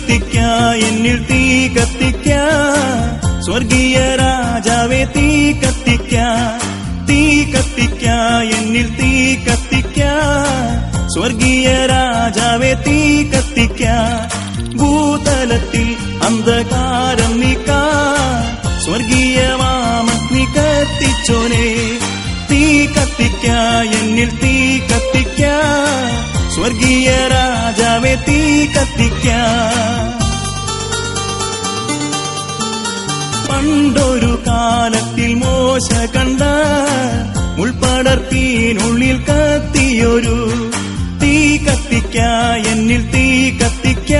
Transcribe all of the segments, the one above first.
കത്തിക്ക, എന്നിൽ തീ കത്തിക്ക, സ്വർഗീയ രാജാവേ തീ കത്തിക്ക, തീ കത്തിക്ക, എന്നിൽ തീ കത്തിക്ക, സ്വർഗീയ രാജാവേ തീ കത്തിക്ക. ഭൂതലത്തിൽ അന്ധകാരം നീക്കാൻ സ്വർഗീയ വാമഗ്നി കത്തിച്ചോനെ, തീ കത്തിക്ക, എന്നിൽ തീ കത്തിക്ക, സ്വർഗീയ രാജാവേ തീ കത്തിക്ക. പണ്ടൊരു കാലത്തിൽ മോശ കണ്ട മുൾപടർത്തിനുള്ളിൽ കത്തിയൊരു തീ കത്തിക്ക, എന്നിൽ തീ കത്തിക്ക,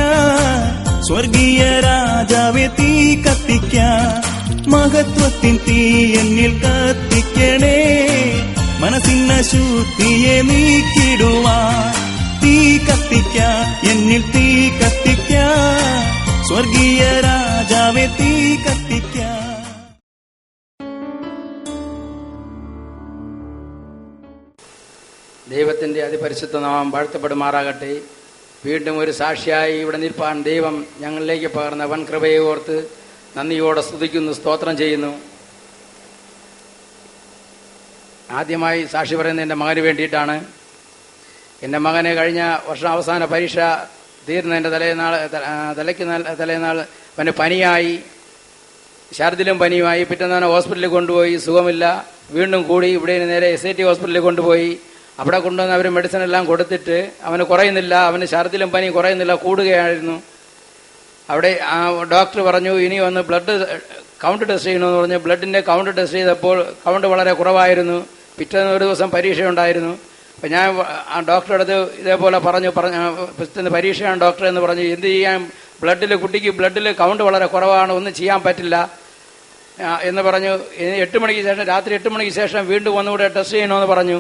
സ്വർഗീയ രാജാവേ തീ കത്തിക്ക. മഹത്വത്തിൻ തീ എന്നിൽ കത്തിക്കണേ, മനസ്സിന്ന ശുദ്ധിയെ നീക്കിടുവാൻ തീ കത്തിക്ക, എന്നിൽ തീ കത്തിക്ക, സ്വർഗീയ രാജാവേ തീ കത്തിക്ക. ദൈവത്തിൻ്റെ അതിപരിശുദ്ധ നാമം വാഴ്ത്തപ്പെടുമാറാകട്ടെ. വീണ്ടും ഒരു സാക്ഷിയായി ഇവിടെ നിൽപ്പാൻ ദൈവം ഞങ്ങളിലേക്ക് പകർന്ന വൻ കൃപയെ ഓർത്ത് നന്ദിയോടെ സ്തുതിക്കുന്നു, സ്തോത്രം ചെയ്യുന്നു. ആദ്യമായി സാക്ഷി പറയുന്നത് എൻ്റെ മകന് വേണ്ടിയിട്ടാണ്. എൻ്റെ മകന് കഴിഞ്ഞ വർഷം അവസാന പരീക്ഷ തീർന്നതിൻ്റെ തലേനാൾ അവന് പനിയായി, ഛർദിലും പനിയുമായി. പിറ്റേന്ന് ഹോസ്പിറ്റലിൽ കൊണ്ടുപോയി, സുഖമില്ല. വീണ്ടും കൂടി. ഇവിടെ നേരെ SIT ഹോസ്പിറ്റലിൽ കൊണ്ടുപോയി. അവിടെ കൊണ്ടുവന്ന് അവർ മെഡിസിൻ എല്ലാം കൊടുത്തിട്ട് അവന് കുറയുന്നില്ല, അവന് ഛർദിലും പനിയും കുറയുന്നില്ല, കൂടുകയായിരുന്നു. അവിടെ ഡോക്ടർ പറഞ്ഞു ഇനി ഒന്ന് ബ്ലഡ് കൗണ്ട് ടെസ്റ്റ് ചെയ്യണമെന്ന് പറഞ്ഞു. ബ്ലഡിൻ്റെ കൗണ്ട് ടെസ്റ്റ് ചെയ്തപ്പോൾ കൗണ്ട് വളരെ കുറവായിരുന്നു. പിറ്റേന്ന് ഒരു ദിവസം പരീക്ഷയുണ്ടായിരുന്നു. അപ്പം ഞാൻ ആ ഡോക്ടറുടെ അടുത്ത് ഇതേപോലെ പറഞ്ഞു പരീക്ഷയാണ് ഡോക്ടർ എന്ന് പറഞ്ഞു. എന്ത് ചെയ്യാൻ, കുട്ടിക്ക് ബ്ലഡിൽ കൗണ്ട് വളരെ കുറവാണ്, ഒന്നും ചെയ്യാൻ പറ്റില്ല എന്ന് പറഞ്ഞു. 8 മണിക്ക് ശേഷം, രാത്രി 8 മണിക്ക് ശേഷം വീണ്ടും ഒന്നുകൂടെ ടെസ്റ്റ് ചെയ്യണമെന്ന് പറഞ്ഞു.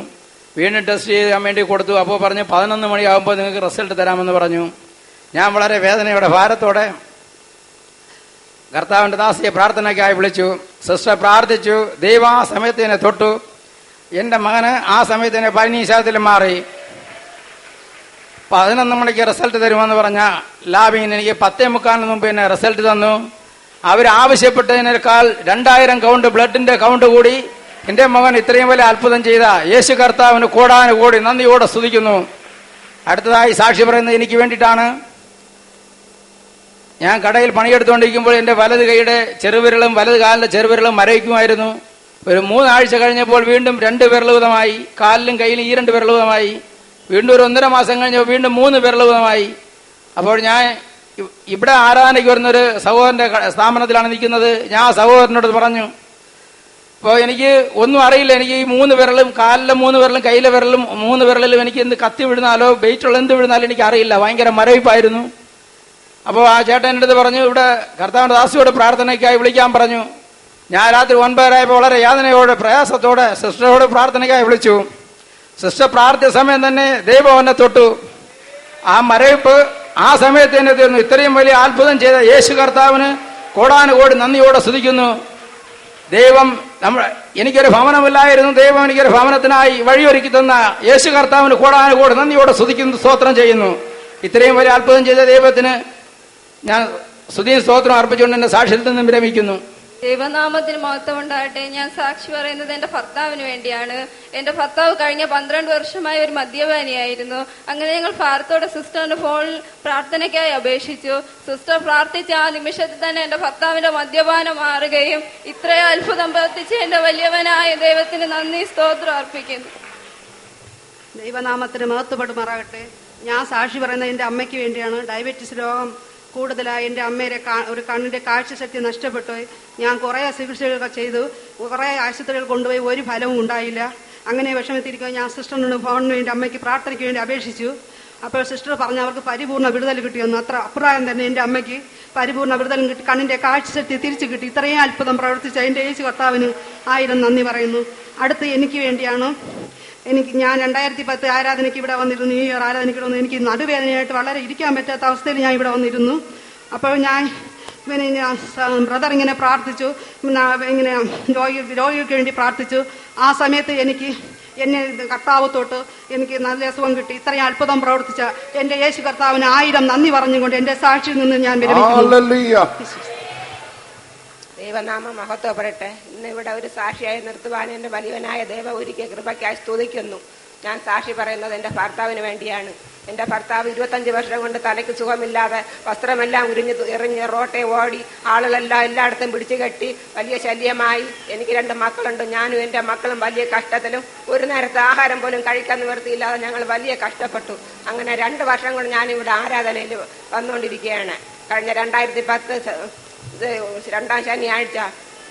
വീണ്ടും ടെസ്റ്റ് ചെയ്യാൻ വേണ്ടി കൊടുത്തു. അപ്പോൾ പറഞ്ഞു 11 മണിയാകുമ്പോൾ നിങ്ങൾക്ക് റിസൾട്ട് തരാമെന്ന് പറഞ്ഞു. ഞാൻ വളരെ വേദനയോടെ ഭാരത്തോടെ കർത്താവിൻ്റെ ദാസിയെ പ്രാർത്ഥനയ്ക്കായി വിളിച്ചു. സിസ്റ്റർ പ്രാർത്ഥിച്ചു. ദൈവം ആ സമയത്ത് എന്നെ തൊട്ടു. എൻ്റെ മകന് ആ സമയത്ത് എന്നെ പനിശാലത്തിൽ മാറി. 11 മണിക്ക് റിസൾട്ട് തരുമെന്ന് പറഞ്ഞ ലാബിൽ എനിക്ക് 10:45 മുമ്പ് എന്നെ റിസൾട്ട് തന്നു. അവരാവശ്യപ്പെട്ടതിനേക്കാൾ 2000 കൗണ്ട് ബ്ലഡിന്റെ കൗണ്ട് കൂടി. എൻ്റെ മകൻ ഇത്രയും വലിയ അത്ഭുതം ചെയ്ത യേശു കർത്താവിന് കോടാനുകോടി നന്ദിയോടെ സ്തുതിക്കുന്നു. അടുത്തതായി സാക്ഷി പറയുന്നത് എനിക്ക് വേണ്ടിയിട്ടാണ്. ഞാൻ കടയിൽ പണിയെടുത്തുകൊണ്ടിരിക്കുമ്പോൾ എൻ്റെ വലത് കൈയുടെ ചെറുവിരലും വലത് കാലിൻ്റെ ചെറുവിരലും മരവിക്കുമായിരുന്നു. ഒരു 3 ആഴ്ച കഴിഞ്ഞപ്പോൾ വീണ്ടും 2 വിരലുവിധമായി. കാലിലും കയ്യിലും ഈ 2 വിരലുവിധമായി. വീണ്ടും ഒരു 1.5 മാസം കഴിഞ്ഞപ്പോൾ വീണ്ടും 3 വിരലുവിധമായി. അപ്പോൾ ഞാൻ ഇവിടെ ആരാധനയ്ക്ക് വരുന്നൊരു സഹോദരൻ്റെ സ്ഥാപനത്തിലാണ് നിൽക്കുന്നത്. ഞാൻ ആ സഹോദരനോട് പറഞ്ഞു, അപ്പോൾ എനിക്ക് ഒന്നും അറിയില്ല. എനിക്ക് ഈ 3 വിരലും, കാലിലെ 3 വിരലും കയ്യിലെ വിരലും 3 വിരലിലും എനിക്ക് എന്ത് കത്തി വിടുന്നാലോ വെയിറ്റുള്ള എന്ത് വിടുന്നാലും എനിക്ക് അറിയില്ല. ഭയങ്കര മരവിപ്പായിരുന്നു. അപ്പോൾ ആ ചേട്ടൻ എൻ്റെ അടുത്ത് പറഞ്ഞു, ഇവിടെ കർത്താവിൻ്റെ ദാസിയോട് പ്രാർത്ഥനയ്ക്കായി വിളിക്കാൻ പറഞ്ഞു. ഞാൻ രാത്രി 9:30 വളരെ യാതനയോടെ പ്രയാസത്തോടെ സിസ്റ്ററോട് പ്രാർത്ഥനയ്ക്കായി വിളിച്ചു. സിസ്റ്റർ പ്രാർത്ഥിച്ച സമയം തന്നെ ദൈവം എന്നെ തൊട്ടു. ആ മരവിപ്പ് ആ സമയത്ത് തന്നെ തീർന്നു. ഇത്രയും വലിയ അത്ഭുതം ചെയ്ത യേശു കർത്താവിന് കോടാനുകോടി നന്ദിയോടെ സ്തുതിക്കുന്നു. ദൈവം എനിക്കൊരു ഭവനമില്ലായിരുന്നു. ദൈവം എനിക്കൊരു ഭവനത്തിനായി വഴിയൊരുക്കി തന്ന യേശു കർത്താവിന് കോടാനുകോടി നന്ദിയോടെ സ്തുതിക്കുന്നു, സ്തോത്രം ചെയ്യുന്നു. ഇത്രയും വലിയ അത്ഭുതം ചെയ്ത ദൈവത്തിന് ഞാൻ സ്തുതിയും സ്തോത്രം അർപ്പിച്ചുകൊണ്ട് എന്റെ സാക്ഷ്യത്തിൽ നിന്നും വിരമിക്കുന്നു. ദൈവനാമത്തിന് മഹത്വം ഉണ്ടാകട്ടെ. ഞാൻ സാക്ഷി പറയുന്നത് എന്റെ ഭർത്താവിന് വേണ്ടിയാണ്. എന്റെ ഭർത്താവ് കഴിഞ്ഞ 12 വർഷമായി ഒരു മദ്യപാനിയായിരുന്നു. അങ്ങനെ ഞങ്ങൾ ഭാരത്തോടെ സിസ്റ്ററിന്റെ ഫോണിൽ പ്രാർത്ഥനയ്ക്കായി അപേക്ഷിച്ചു. സിസ്റ്റർ പ്രാർത്ഥിച്ച ആ നിമിഷത്തിൽ തന്നെ എന്റെ ഭർത്താവിന്റെ മദ്യപാനം മാറുകയും ഇത്രയും അത്ഭുതം പ്രവർത്തിച്ച് എന്റെ വലിയവനായ ദൈവത്തിന് നന്ദി സ്തോത്രം അർപ്പിക്കുന്നു. ദൈവനാമത്തിന് മഹത്വപ്പെടുമാറാകട്ടെ. ഞാൻ സാക്ഷി പറയുന്നത് എന്റെ അമ്മയ്ക്ക് വേണ്ടിയാണ്. ഡയബറ്റീസ് രോഗം കൂടുതലായി എൻ്റെ അമ്മയുടെ ഒരു കണ്ണിന്റെ കാഴ്ചശക്തി നഷ്ടപ്പെട്ടു. ഞാൻ കുറേ ചികിത്സകളൊക്കെ ചെയ്തു, കുറേ ആശുപത്രികൾ കൊണ്ടുപോയി, ഒരു ഫലവും ഉണ്ടായില്ല. അങ്ങനെ വിഷമത്തിരിക്കുക ഞാൻ സിസ്റ്ററിനോട് ഫോണിന് വേണ്ടി അമ്മയ്ക്ക് പ്രാർത്ഥനയ്ക്ക് വേണ്ടി അപേക്ഷിച്ചു. അപ്പോൾ സിസ്റ്റർ പറഞ്ഞു അവർക്ക് പരിപൂർണ്ണ വിടുതൽ കിട്ടിയെന്ന്. അത്ര അഭിപ്രായം തന്നെ എൻ്റെ അമ്മയ്ക്ക് പരിപൂർണ്ണ വിടുതലും കിട്ടി, കണ്ണിന്റെ കാഴ്ചശക്തി തിരിച്ചു കിട്ടി. ഇത്രയും അത്ഭുതം പ്രവർത്തിച്ച എൻ്റെ യേശു കർത്താവിന് 1000 നന്ദി പറയുന്നു. അടുത്ത് എനിക്ക് വേണ്ടിയാണ്. ഞാൻ 2010 ആരാധനയ്ക്ക് ഇവിടെ വന്നിരുന്നു. ന്യൂ ഇയർ ആരാധനയ്ക്ക് വന്നു. എനിക്ക് നടുവേദനയായിട്ട് വളരെ ഇരിക്കാൻ പറ്റാത്ത അവസ്ഥയിൽ ഞാൻ ഇവിടെ വന്നിരുന്നു. അപ്പോൾ ഞാൻ ബ്രദർ ഇങ്ങനെ പ്രാർത്ഥിച്ചു, ഇങ്ങനെ രോഗികൾക്ക് വേണ്ടി പ്രാർത്ഥിച്ചു. ആ സമയത്ത് എനിക്ക് എന്നെ കർത്താവ് തൊട്ട് എനിക്ക് നല്ല സുഖം കിട്ടി. ഇത്രയും അത്ഭുതം പ്രവർത്തിച്ച എന്റെ യേശു കർത്താവിന് 1000 നന്ദി പറഞ്ഞുകൊണ്ട് എന്റെ സാക്ഷിയിൽ നിന്ന് ഞാൻ വിരമിക്കുന്നു. ദൈവനാമ മഹത്വപ്പെടട്ടെ. ഇന്ന് ഇവിടെ ഒരു സാക്ഷിയായി നിർത്തുവാൻ എന്റെ വലിയവനായ ദൈവ ഒരുക്കിയ കൃപയ്ക്കായി സ്തുതിക്കുന്നു. ഞാൻ സാക്ഷി പറയുന്നത് എന്റെ ഭർത്താവിന് വേണ്ടിയാണ്. എന്റെ ഭർത്താവ് 25 വർഷം കൊണ്ട് തലയ്ക്ക് സുഖമില്ലാതെ വസ്ത്രമെല്ലാം എറിഞ്ഞ് റോട്ടെ ഓടി, ആളുകളെല്ലാം എല്ലായിടത്തും പിടിച്ചു കെട്ടി വലിയ ശല്യമായി. എനിക്ക് 2 മക്കളുണ്ട്. ഞാനും എന്റെ മക്കളും വലിയ കഷ്ടത്തിലും ഒരു നേരത്തെ ആഹാരം പോലും കഴിക്കാൻ നിവൃത്തിയില്ലാതെ ഞങ്ങൾ വലിയ കഷ്ടപ്പെട്ടു. അങ്ങനെ 2 വർഷം കൊണ്ട് ഞാനിവിടെ ആരാധനയിൽ വന്നുകൊണ്ടിരിക്കുകയാണ്. കഴിഞ്ഞ 2010 2ാം ശനിയാഴ്ച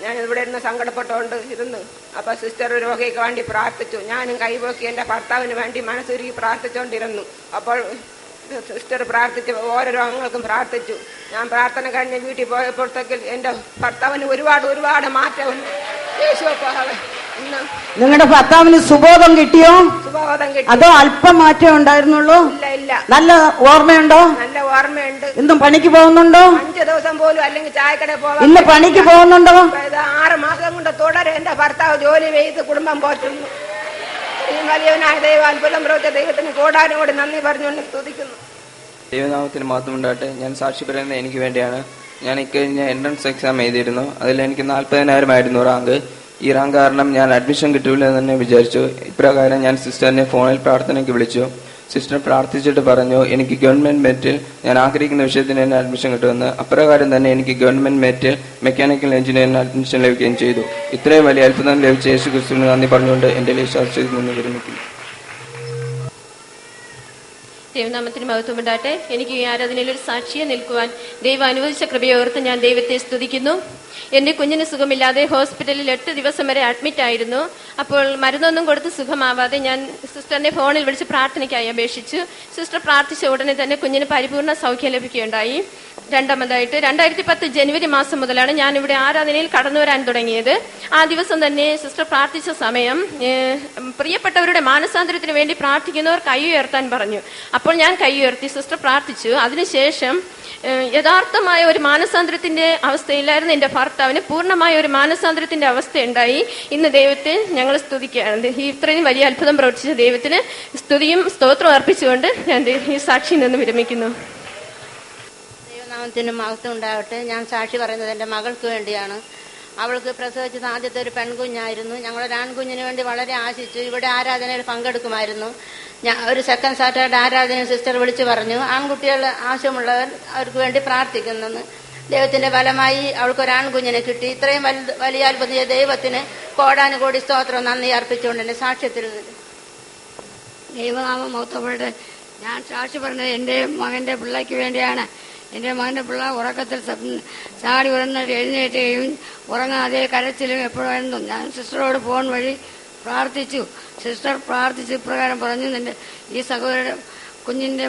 ഞാൻ ഇവിടെ ഇരുന്ന് സങ്കടപ്പെട്ടുകൊണ്ട് ഇരുന്നു. അപ്പൊ സിസ്റ്റർ രോഗിക്ക് വേണ്ടി പ്രാർത്ഥിച്ചു. ഞാനും കൈപോക്കി എന്റെ ഭർത്താവിന് വേണ്ടി മനസ്സുരുകി പ്രാർത്ഥിച്ചുകൊണ്ടിരുന്നു. അപ്പോൾ സിസ്റ്റർ പ്രാർത്ഥിച്ചു, ഓരോ രോഗങ്ങൾക്കും പ്രാർത്ഥിച്ചു. ഞാൻ പ്രാർത്ഥന കഴിഞ്ഞ് വീട്ടിൽ പോയപ്പോഴത്തേക്ക് എന്റെ ഭർത്താവിന് ഒരുപാട് മാറ്റമുണ്ട്. നിങ്ങളുടെ ഭർത്താവിന് സുബോധം കിട്ടിയോ? സുബോധം കിട്ടി. അതോ അല്പം മാറ്റം ഉണ്ടായിരുന്നുള്ളൂ? ഇല്ല. നല്ല ഓർമ്മയുണ്ടോ? നല്ല ഓർമ്മയുണ്ട്. ഇന്നും പണിക്ക് പോകുന്നുണ്ടോ? 5 ദിവസം പോലും അല്ലെങ്കിൽ ചായക്കടയിൽ പോകാൻ. ഇന്ന് പണിക്ക് പോകുന്നുണ്ടോ? 6 മാസം കൊണ്ട് തുടരെ എന്റെ ഭർത്താവ് ജോലി ചെയ്ത് കുടുംബം പോറ്റുന്നു. ഈ വലിയവനായ ദൈവ അത്ഭുതം പ്രവർത്തിച്ച ദൈവത്തിന് കോടാനോട് നന്ദി പറഞ്ഞുകൊണ്ട് സ്തുതിക്കുന്നു. ദൈവനാമത്തിന് മാത്രം ഉണ്ടാകട്ടെ. ഞാൻ സാക്ഷി പറയുന്നത് എനിക്ക് വേണ്ടിയാണ്. ഞാൻ ഇക്കഴിഞ്ഞ എൻട്രൻസ് എക്സാം എഴുതിയിരുന്നു. അതിൽ എനിക്ക് 40,000 ആയിരുന്നു റാങ്ക്. ഈ റാങ്ക് കാരണം ഞാൻ അഡ്മിഷൻ കിട്ടൂല എന്ന് തന്നെ വിചാരിച്ചു. ഇപ്രകാരം ഞാൻ സിസ്റ്ററിനെ ഫോണിൽ പ്രാർത്ഥനയ്ക്ക് വിളിച്ചു. സിസ്റ്റർ പ്രാർത്ഥിച്ചിട്ട് പറഞ്ഞു എനിക്ക് ഗവൺമെന്റ് മെറിറ്റിൽ ഞാൻ ആഗ്രഹിക്കുന്ന വിഷയത്തിന് തന്നെ അഡ്മിഷൻ കിട്ടുമെന്ന്. അപ്രകാരം തന്നെ എനിക്ക് ഗവൺമെന്റ് മെറിറ്റിൽ മെക്കാനിക്കൽ എഞ്ചിനീയറിംഗ് അഡ്മിഷൻ ലഭിക്കുകയും ചെയ്തു. ഇത്രയും വലിയ അത്ഭുതം ലഭിച്ച യേശു ക്രിസ്തുവിന് നന്ദി പറഞ്ഞുകൊണ്ട് എന്റെ ലേശാശ്രയത്തിൽ നിന്ന് വിരമിക്കുന്നു. ദൈവനാമത്തിന് മഹത്വമുണ്ടാകട്ടെ. എനിക്ക് ഈ ആരാധനയിൽ ഒരു സാക്ഷിയെ നിൽക്കുവാൻ ദൈവം അനുവദിച്ച കൃപയോർത്ത് ഞാൻ ദൈവത്തെ സ്തുതിക്കുന്നു. എന്റെ കുഞ്ഞിന് സുഖമില്ലാതെ ഹോസ്പിറ്റലിൽ 8 ദിവസം വരെ അഡ്മിറ്റ് ആയിരുന്നു. അപ്പോൾ മരുന്നൊന്നും കൊടുത്ത് സുഖമാവാതെ ഞാൻ സിസ്റ്ററിനെ ഫോണിൽ വിളിച്ച് പ്രാർത്ഥനയ്ക്കായി അപേക്ഷിച്ചു. സിസ്റ്റർ പ്രാർത്ഥിച്ച ഉടനെ തന്നെ കുഞ്ഞിന് പരിപൂർണ്ണ സൗഖ്യം ലഭിക്കുകയുണ്ടായി. രണ്ടാമതായിട്ട് 2010 ജനുവരി മാസം മുതലാണ് ഞാൻ ഇവിടെ ആരാധനയിൽ കടന്നു വരാൻ തുടങ്ങിയത്. ആ ദിവസം തന്നെ സിസ്റ്റർ പ്രാർത്ഥിച്ച സമയം പ്രിയപ്പെട്ടവരുടെ മാനസാന്തരത്തിന് വേണ്ടി പ്രാർത്ഥിക്കുന്നവർ കൈ ഉയർത്താൻ പറഞ്ഞു. അപ്പോൾ ഞാൻ കൈ ഉയർത്തി, സിസ്റ്റർ പ്രാർത്ഥിച്ചു. അതിനുശേഷം യഥാർത്ഥമായ ഒരു മാനസാന്തരത്തിന്റെ അവസ്ഥയിലായിരുന്നു എന്റെ ഭർത്താവിന് പൂർണ്ണമായ ഒരു മാനസാന്തരത്തിന്റെ അവസ്ഥയുണ്ടായി. ഇന്ന് ദൈവത്തെ ഞങ്ങൾ സ്തുതിക്കുകയാണ്. ഇത്രയും വലിയ അത്ഭുതം പ്രവർത്തിച്ച ദൈവത്തിന് സ്തുതിയും സ്തോത്രവും അർപ്പിച്ചുകൊണ്ട് ഞാൻ ഈ സാക്ഷിയിൽ നിന്ന് വിരമിക്കുന്നു. ദൈവനാമത്തിന് മഹത്വം ഉണ്ടാവട്ടെ. ഞാൻ സാക്ഷി പറയുന്നത് എന്റെ മകൾക്ക് വേണ്ടിയാണ്. അവൾക്ക് പ്രസവിച്ചത് ആദ്യത്തെ ഒരു പെൺകുഞ്ഞായിരുന്നു. ഞങ്ങളൊരു ആൺകുഞ്ഞിന് വേണ്ടി വളരെ ആശിച്ചു. ഇവിടെ ആരാധനയിൽ പങ്കെടുക്കുമായിരുന്നു. ഒരു സെക്കൻഡ് സാറ്റർഡേ ആരാധന സിസ്റ്റർ വിളിച്ചു പറഞ്ഞു ആൺകുട്ടികൾ ആവശ്യമുള്ളവർ അവർക്ക് വേണ്ടി പ്രാർത്ഥിക്കുന്നെന്ന്. ദൈവത്തിന്റെ ഫലമായി അവൾക്കൊരു ആൺകുഞ്ഞിനെ കിട്ടി. ഇത്രയും വലിയ അത്ഭുത ദൈവത്തിന് കോടാനുകോടി സ്തോത്രം നന്ദി അർപ്പിച്ചുകൊണ്ട് എന്റെ സാക്ഷ്യത്തിൽ ദൈവനാമം മഹത്വപ്പെടട്ടെ. ഞാൻ സാക്ഷി പറഞ്ഞത് എന്റെ മകന്റെ പിള്ളയ്ക്ക് വേണ്ടിയാണ്. എന്റെ മകന്റെ പിള്ള ഉറക്കത്തിൽ ചാടി ഉറന്നിട്ട് എഴുന്നേറ്റുകയും ഉറങ്ങാതെ കരച്ചിലും എപ്പോഴായിരുന്നു. ഞാൻ സിസ്റ്ററോട് ഫോൺ വഴി പ്രാർത്ഥിച്ചു. സിസ്റ്റർ പ്രാർത്ഥിച്ച് ഇപ്രകാരം പറഞ്ഞു ഈ സഹോദരന്റെ കുഞ്ഞിന്റെ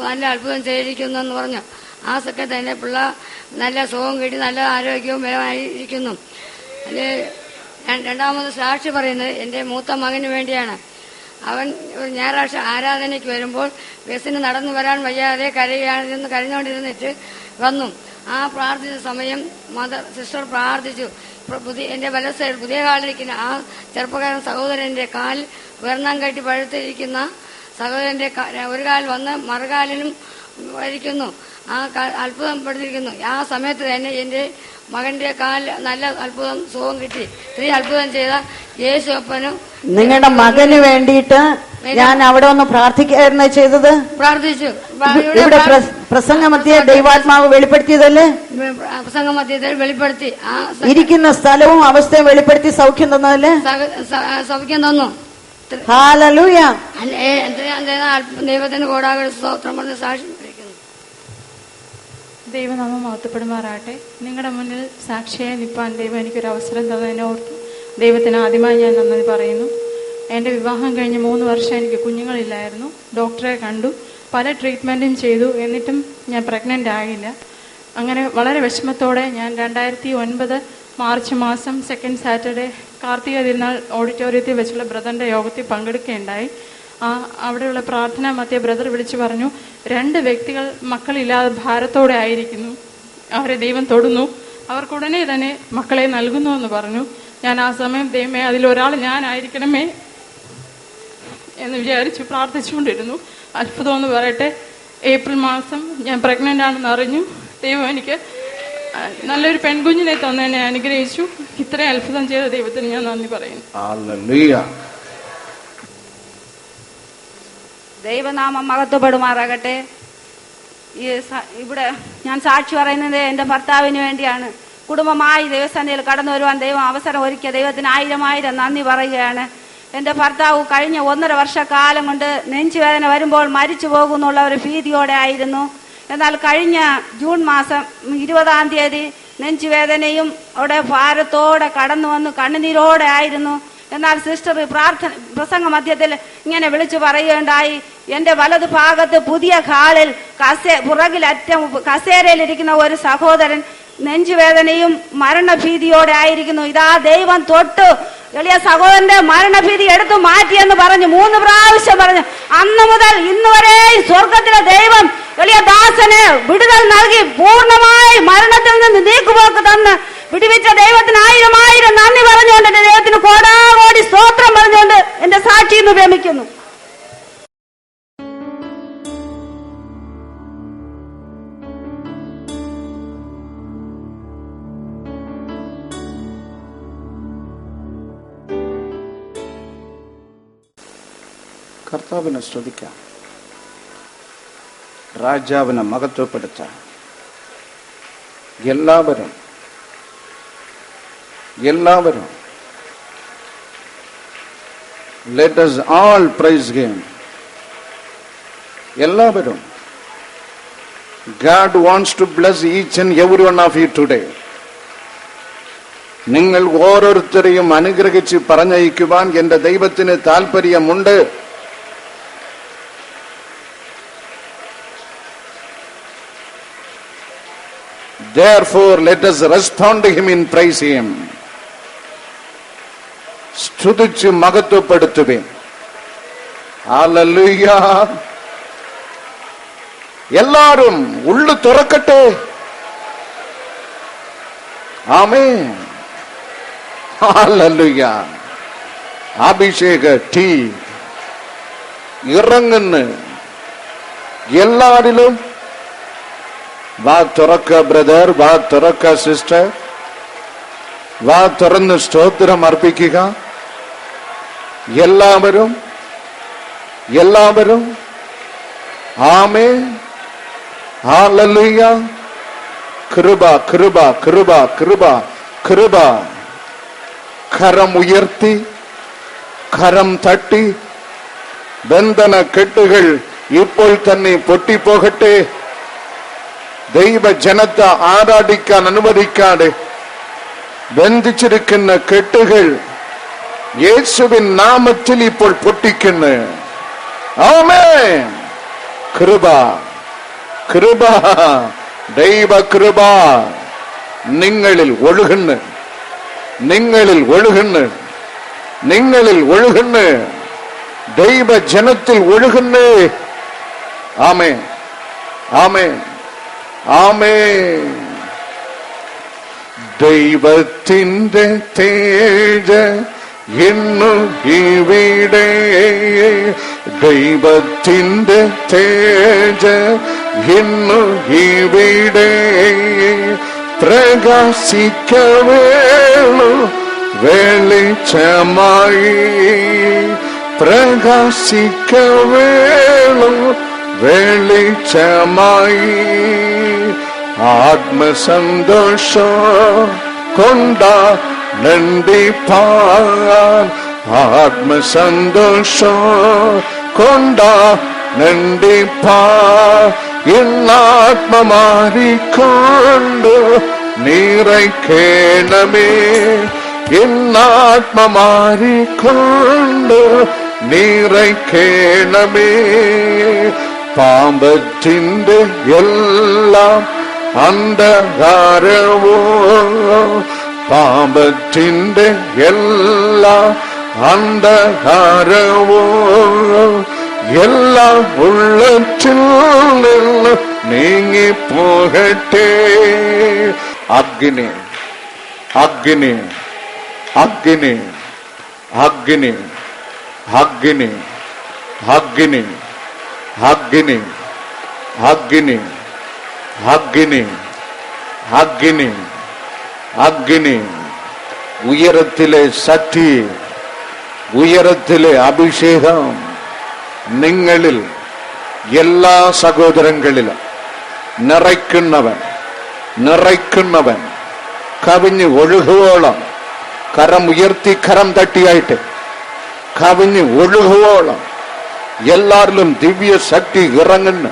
നല്ല അത്ഭുതം ചെയ്തിരിക്കുന്നു എന്ന് പറഞ്ഞു. ആ സെക്കൻഡ് തന്നെ പിള്ള നല്ല സുഖം കിട്ടി നല്ല ആരോഗ്യവും ബലമായിരിക്കുന്നു. അതിൽ രണ്ടാമത് സാക്ഷി പറയുന്നത് എന്റെ മൂത്ത മകന് വേണ്ടിയാണ്. അവൻ ഒരു ഞായറാഴ്ച ആരാധനയ്ക്ക് വരുമ്പോൾ ബസ്സിന് നടന്നു വരാൻ വയ്യാതെ കരയുകയാണെന്ന് കരഞ്ഞുകൊണ്ടിരുന്നിട്ട് വന്നു. ആ പ്രാർത്ഥിച്ച സമയം സിസ്റ്റർ പ്രാർത്ഥിച്ചു. എന്റെ വലത് സൈഡ് പുതിയ കാലിരിക്കുന്ന ആ ചെറുപ്പക്കാരൻ സഹോദരന്റെ കാൽ ഉയർന്നാൻ കെട്ടി പഴുത്തിരിക്കുന്ന സഹോദരന്റെ ഒരു കാൽ വന്ന് മറുകാലിനും വരിക്കുന്നു. ആ അത്ഭുതം പെടുത്തിരിക്കുന്നു. ആ സമയത്ത് തന്നെ എന്റെ മകന്റെ കാൽ നല്ല അത്ഭുതം സുഖം കിട്ടി. ഇത്രയും അത്ഭുതം ചെയ്ത യേശു അപ്പനും നിങ്ങളുടെ മകന് വേണ്ടിയിട്ട് ഞാൻ അവിടെ ഒന്ന് പ്രാർത്ഥിക്കായിരുന്നു ചെയ്തത്. പ്രാർത്ഥിച്ചു. ഇവിടെ പ്രസംഗമധ്യേ ദൈവാത്മാവ് വെളിപ്പെടുത്തിയതല്ലേ? പ്രസംഗമധ്യത്തിൽ വെളിപ്പെടുത്തി ഇരിക്കുന്ന സ്ഥലവും അവസ്ഥയും വെളിപ്പെടുത്തി സൗഖ്യം തന്നതല്ലേ? സൗഖ്യം തന്നു. ഹല്ലേലൂയ. ദൈവത്തിന് കോടാകോടി സ്തോത്രം പറഞ്ഞ് സാക്ഷി ദൈവനാമം മഹത്വപ്പെടുമാറാട്ടെ. നിങ്ങളുടെ മുന്നിൽ സാക്ഷിയായി നിൽപ്പാൻ ദൈവം എനിക്കൊരു അവസരം തന്നതിനെ ഓർത്ത് ദൈവത്തിന് ആദ്യമായി ഞാൻ നന്ദി പറയുന്നു. എൻ്റെ വിവാഹം കഴിഞ്ഞ് 3 വർഷം എനിക്ക് കുഞ്ഞുങ്ങളില്ലായിരുന്നു. ഡോക്ടറെ കണ്ടു, പല ട്രീറ്റ്മെൻറ്റും ചെയ്തു. എന്നിട്ടും ഞാൻ പ്രഗ്നൻ്റ് ആയില്ല. അങ്ങനെ വളരെ വിഷമത്തോടെ ഞാൻ 2009 മാർച്ച് മാസം സെക്കൻഡ് സാറ്റർഡേ കാർത്തിക തിരുനാൾ ഓഡിറ്റോറിയത്തിൽ വെച്ചുള്ള ബ്രദറിൻ്റെ യോഗത്തിൽ പങ്കെടുക്കുകയുണ്ടായി. അവിടെയുള്ള പ്രാർത്ഥന മധ്യേ ബ്രദർ വിളിച്ചു പറഞ്ഞു 2 വ്യക്തികൾ മക്കളില്ലാതെ ഭാരത്തോടെ ആയിരിക്കുന്നു. അവരെ ദൈവം തൊടുന്നു, അവർക്കുടനെ തന്നെ മക്കളെ നൽകുന്നു എന്ന് പറഞ്ഞു. ഞാൻ ആ സമയം ദൈവമേ അതിലൊരാൾ ഞാനായിരിക്കണമേ എന്ന് വിചാരിച്ച് പ്രാർത്ഥിച്ചുകൊണ്ടിരുന്നു. അത്ഭുതം എന്ന് പറയട്ടെ, ഏപ്രിൽ മാസം ഞാൻ പ്രഗ്നന്റ് ആണെന്ന് അറിഞ്ഞു. ദൈവം എനിക്ക് നല്ലൊരു പെൺകുഞ്ഞിനെ തന്നെ അനുഗ്രഹിച്ചു. ഇത്രയും അത്ഭുതം ചെയ്ത ദൈവത്തിന് ഞാൻ നന്ദി പറയുന്നു. ദൈവനാമം മഹത്വപ്പെടുമാറാകട്ടെ. ഇവിടെ ഞാൻ സാക്ഷി പറയുന്നത് എൻ്റെ ഭർത്താവിന് വേണ്ടിയാണ്. കുടുംബമായി ദൈവസന്നിധിയിൽ കടന്നു വരുവാൻ ദൈവം അവസരം ഒരുക്കിയ ദൈവത്തിന് 1000 നന്ദി പറയുകയാണ്. എൻ്റെ ഭർത്താവ് കഴിഞ്ഞ 1.5 വർഷക്കാലം കൊണ്ട് നെഞ്ചുവേദന വരുമ്പോൾ മരിച്ചു പോകുന്നുള്ള ഒരു ഭീതിയോടെ ആയിരുന്നു. എന്നാൽ കഴിഞ്ഞ ജൂൺ മാസം 20-ാം തീയതി നെഞ്ചുവേദനയും അവിടെ ഭാരത്തോടെ കടന്നു വന്നു, കണ്ണുനീരോടെ ആയിരുന്നു. എന്നാൽ സിസ്റ്റർ പ്രസംഗ മധ്യത്തിൽ ഇങ്ങനെ വിളിച്ചു പറയുകയുണ്ടായി, എന്റെ വലതു ഭാഗത്ത് പുതിയ ഹാളിൽ പുറകിലറ്റം കസേരയിലിരിക്കുന്ന ഒരു സഹോദരൻ നെഞ്ചുവേദനയും മരണഭീതിയോടെ ആയിരിക്കുന്നു. ഇതാ ദൈവം തൊട്ട് എളിയ സഹോദരന്റെ മരണഭീതി എടുത്തു മാറ്റിയെന്ന് പറഞ്ഞു 3 പ്രാവശ്യം പറഞ്ഞു. അന്ന് മുതൽ ഇന്ന് വരെ സ്വർഗത്തിലെ ദൈവം എളിയ ദാസന് വിടുതൽ നൽകി പൂർണ്ണമായി മരണത്തിൽ നിന്ന് നീക്കുപോക്ക് തന്ന് വിടുവിച്ച ദൈവത്തിന് 1000 നന്ദി പറഞ്ഞുകൊണ്ട് എന്റെ ദൈവത്തിന് കോടാകോടി സ്തോത്രം പറഞ്ഞുകൊണ്ട് എന്റെ സാക്ഷി ഇന്ന് വിരമിക്കുന്നു. കർത്താവിനെ സ്തുതിക്കാം, രാജാവിനെ മഹത്വപ്പെടുത്താം. എല്ലാവരും let us all praise him. എല്ലാവരും. God wants to bless each and every one of you today. നിങ്ങൾ ഓരോരുത്തരെയും അനുഗ്രഹിച്ച് പറഞ്ഞയക്കുവാൻ എന്റെ ദൈവത്തിന് താല്പര്യമുണ്ട്. Therefore, let us respond to him in praise him. സ്തുതിച്ച് മഹത്വപ്പെടുത്തുവേൻ. ഹല്ലേലൂയ. എല്ലാവരും ഉള്ളു തുറക്കട്ടെ. ആമേൻ. ഹല്ലേലൂയ. അഭിഷേക ടീ ഇറങ്ങുന്നു എല്ലാരിലും. വാ തുറക്ക ബ്രദർ, വാ തുറക്ക സിസ്റ്റർ, വാ തുറന്ന് സ്തോത്രം അർപ്പിക്കുക. എല്ലാവരും ആമേൻ. ഹല്ലേലൂയ. കൃപ കൃപ കൃപ കൃപ കൃപ. കരം ഉയർത്തി, കരം തട്ടി, ബന്ധന കെട്ടുകൾ ഇപ്പോൾ തന്നെ പൊട്ടിപ്പോകട്ടെ. ദൈവജനത്തെ ആരാധിക്കാൻ അനുവദിക്കാതെ ബന്ധിച്ചിരിക്കുന്ന കെട്ടുകൾ യേശുവിൻ നാമത്തിൽ ഇപ്പോൾ പൊട്ടിക്കുന്നു. ആമേൻ. കൃപ കൃപ ദൈവ കൃപ നിങ്ങളിൽ ഒഴുകുന്നു, നിങ്ങളിൽ ഒഴുകുന്നു, നിങ്ങളിൽ ഒഴുകുന്നു, ദൈവജനത്തിൽ ഒഴുകുന്നു. ആമേൻ ആമേൻ ആമേൻ. ദൈവത്തിന്റെ തേജ ഇന്നു ഇവിടെ, ദൈവത്തിന്റെ തേജ ഇന്നു ഇവിടെ പ്രകാശിക്കവേളു വെളിച്ചമായി, പ്രകാശിക്കവേളു വെളിച്ചമായി. ആത്മസന്തോഷം കൊണ്ടാനന്ദിപ്പാൻ, ആത്മസന്തോഷം കൊണ്ടാനന്ദിപ്പാൻ. ഇന്നാത്മമാരിക്കൊണ്ട് നിറയ്ക്കണമേ, ഇന്നാത്മമാരിക്കൊണ്ട് നിറയ്ക്കണമേ. പാപത്തിന്റെ എല്ലാം അന്ധകാരവോ, പാപത്തിന്റെ എല്ലാ അന്ധകാരവോ എല്ലാം ഉള്ളത്തിൽ നിന്ന് നീങ്ങിപ്പോകട്ടെ. അഗ്നി അഗ്നി അഗ്നി അഗ്നി അഗ്നി അഗ്നി അഗ്നി അഗ്നി അഗ്നി അഗ്നി അഗ്നി ഉയരത്തിലെ ശക്തി, ഉയരത്തിലെ അഭിഷേകം നിങ്ങളിൽ എല്ലാ സഹോദരങ്ങളിലും നിറയ്ക്കുന്നവൻ നിറയ്ക്കുന്നവൻ കവിഞ്ഞ് ഒഴുകുവോളം, കരം ഉയർത്തി കരം തട്ടിയായിട്ട് കവിഞ്ഞ് ഒഴുകുവോളം എല്ലാരിലും ദിവ്യ ശക്തി ഇറങ്ങുന്നു.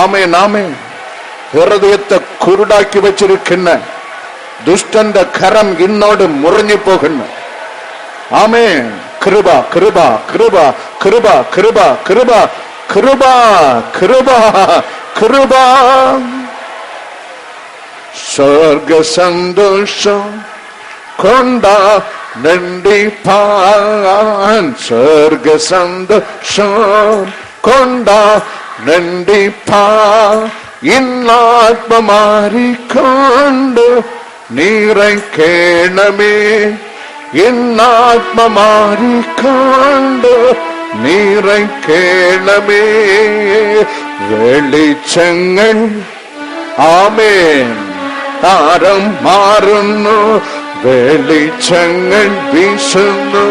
ആമേൻ ആമേൻ. ഹൃദയത്തെ കുരുടാക്കി വച്ചിരിക്കുന്ന ദുഷ്ടന്റെ കരം ഇന്നോട് മുറിഞ്ഞു പോകുന്നു. ആമേൻ. കൃപ കൃപ കൃപ കൃപ കൃപ കൃപ കൃപ കൃപ കൃപ. സ്വർഗ സന്തോഷം കൊണ്ടാ നണ്ടിപ്പാൻ, സ്വർഗ സന്തോഷം കൊണ്ടാ നണ്ടിപ്പാ. ഇന്നാത്മമാരിക്കൊണ്ട് നിറയ്ക്കണമേ, ഇന്നാത്മമാരിക്കൊണ്ട് നിറയ്ക്കണമേ. വെളിച്ചങ്ങൾ ആമേൻ താരം മാറുന്നു, വെളിച്ചങ്ങൾ വീശുന്നു,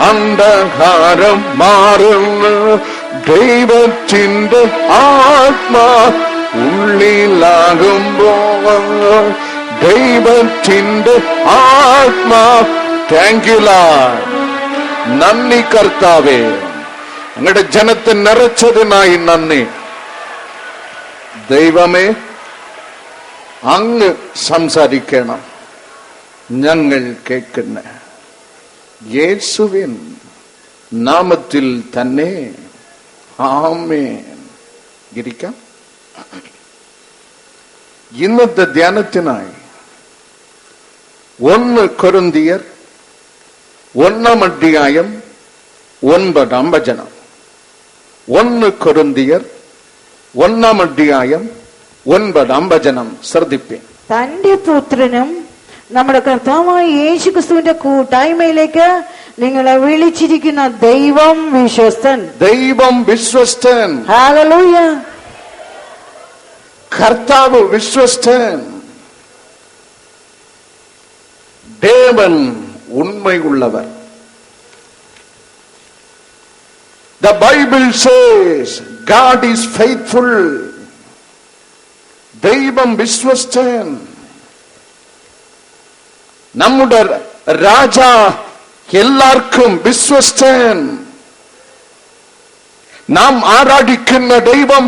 അന്ധകാരം മാറുന്നു. ദൈവത്തിന്റെ ആത്മാ ഉള്ളിലാകുമ്പോൾ, ദൈവത്തിന്റെ ആത്മാ. Thank you Lord. നന്ദി കർത്താവേ, അങ്ങയുടെ ജനത്തെ നിറച്ചതിനായി നന്ദി. ദൈവമേ, അങ്ങ് സംസാരിക്കണം, ഞങ്ങൾ കേൾക്കുന്ന യേശുവിൻ നാമത്തിൽ തന്നെ ആമേൻ. ഇരിക്കാം. ഇന്നത്തെ ധ്യാനത്തിനായി 1 കൊരിന്ത്യർ 1-ാം 9-ാം വചനം. 1 കൊരിന്ത്യർ 1-ാം 9-ാം വചനം ശ്രദ്ധിപ്പേ. തന്റെ പുത്രനും നമ്മുടെ കർത്താവായ യേശു ക്രിസ്തുവിന്റെ കൂട്ടായ്മയിലേക്ക് നിങ്ങളെ വിളിച്ചിരിക്കുന്ന ദൈവം വിശ്വസ്തൻ. ദൈവം വിശ്വസ്തൻ. ഹല്ലേലൂയ. കർത്താവ് വിശ്വസ്തൻ. ദേവൻ ഉണ്മയുള്ളവർ. The Bible says God is faithful. ദൈവം വിശ്വസ്തൻ. നമ്മുടെ രാജാ എല്ലാവർക്കും വിശ്വസ്തൻ. നാം ആരാധിക്കുന്ന ദൈവം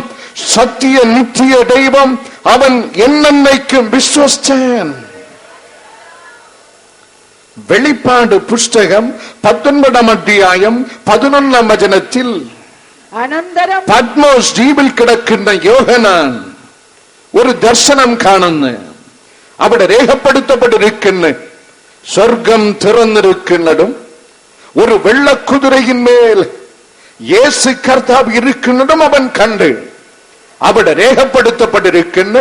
സത്യ നിത്യ ദൈവം. അവൻ എന്നേക്കും വിശ്വസ്തൻ. വെളിപ്പാട് പുസ്തകം 19-ാം അധ്യായം 11-ാം വചനത്തിൽ അനന്തരം പത്മോസ് ദ്വീപിൽ കിടക്കുന്ന യോഹന്നാൻ ഒരു ദർശനം കാണുന്നു. അവിടെ രേഖപ്പെടുത്തപ്പെട്ടിരിക്കുന്ന സ്വർഗം തുറന്നിരിക്കുന്നതും ഒരു വെള്ളക്കുതിരയിന്മേൽ യേശു കർത്താവ് ഇരിക്കുന്നതും അവൻ കണ്ട്. അവിടെ രേഖപ്പെടുത്തപ്പെട്ടിരിക്കുന്ന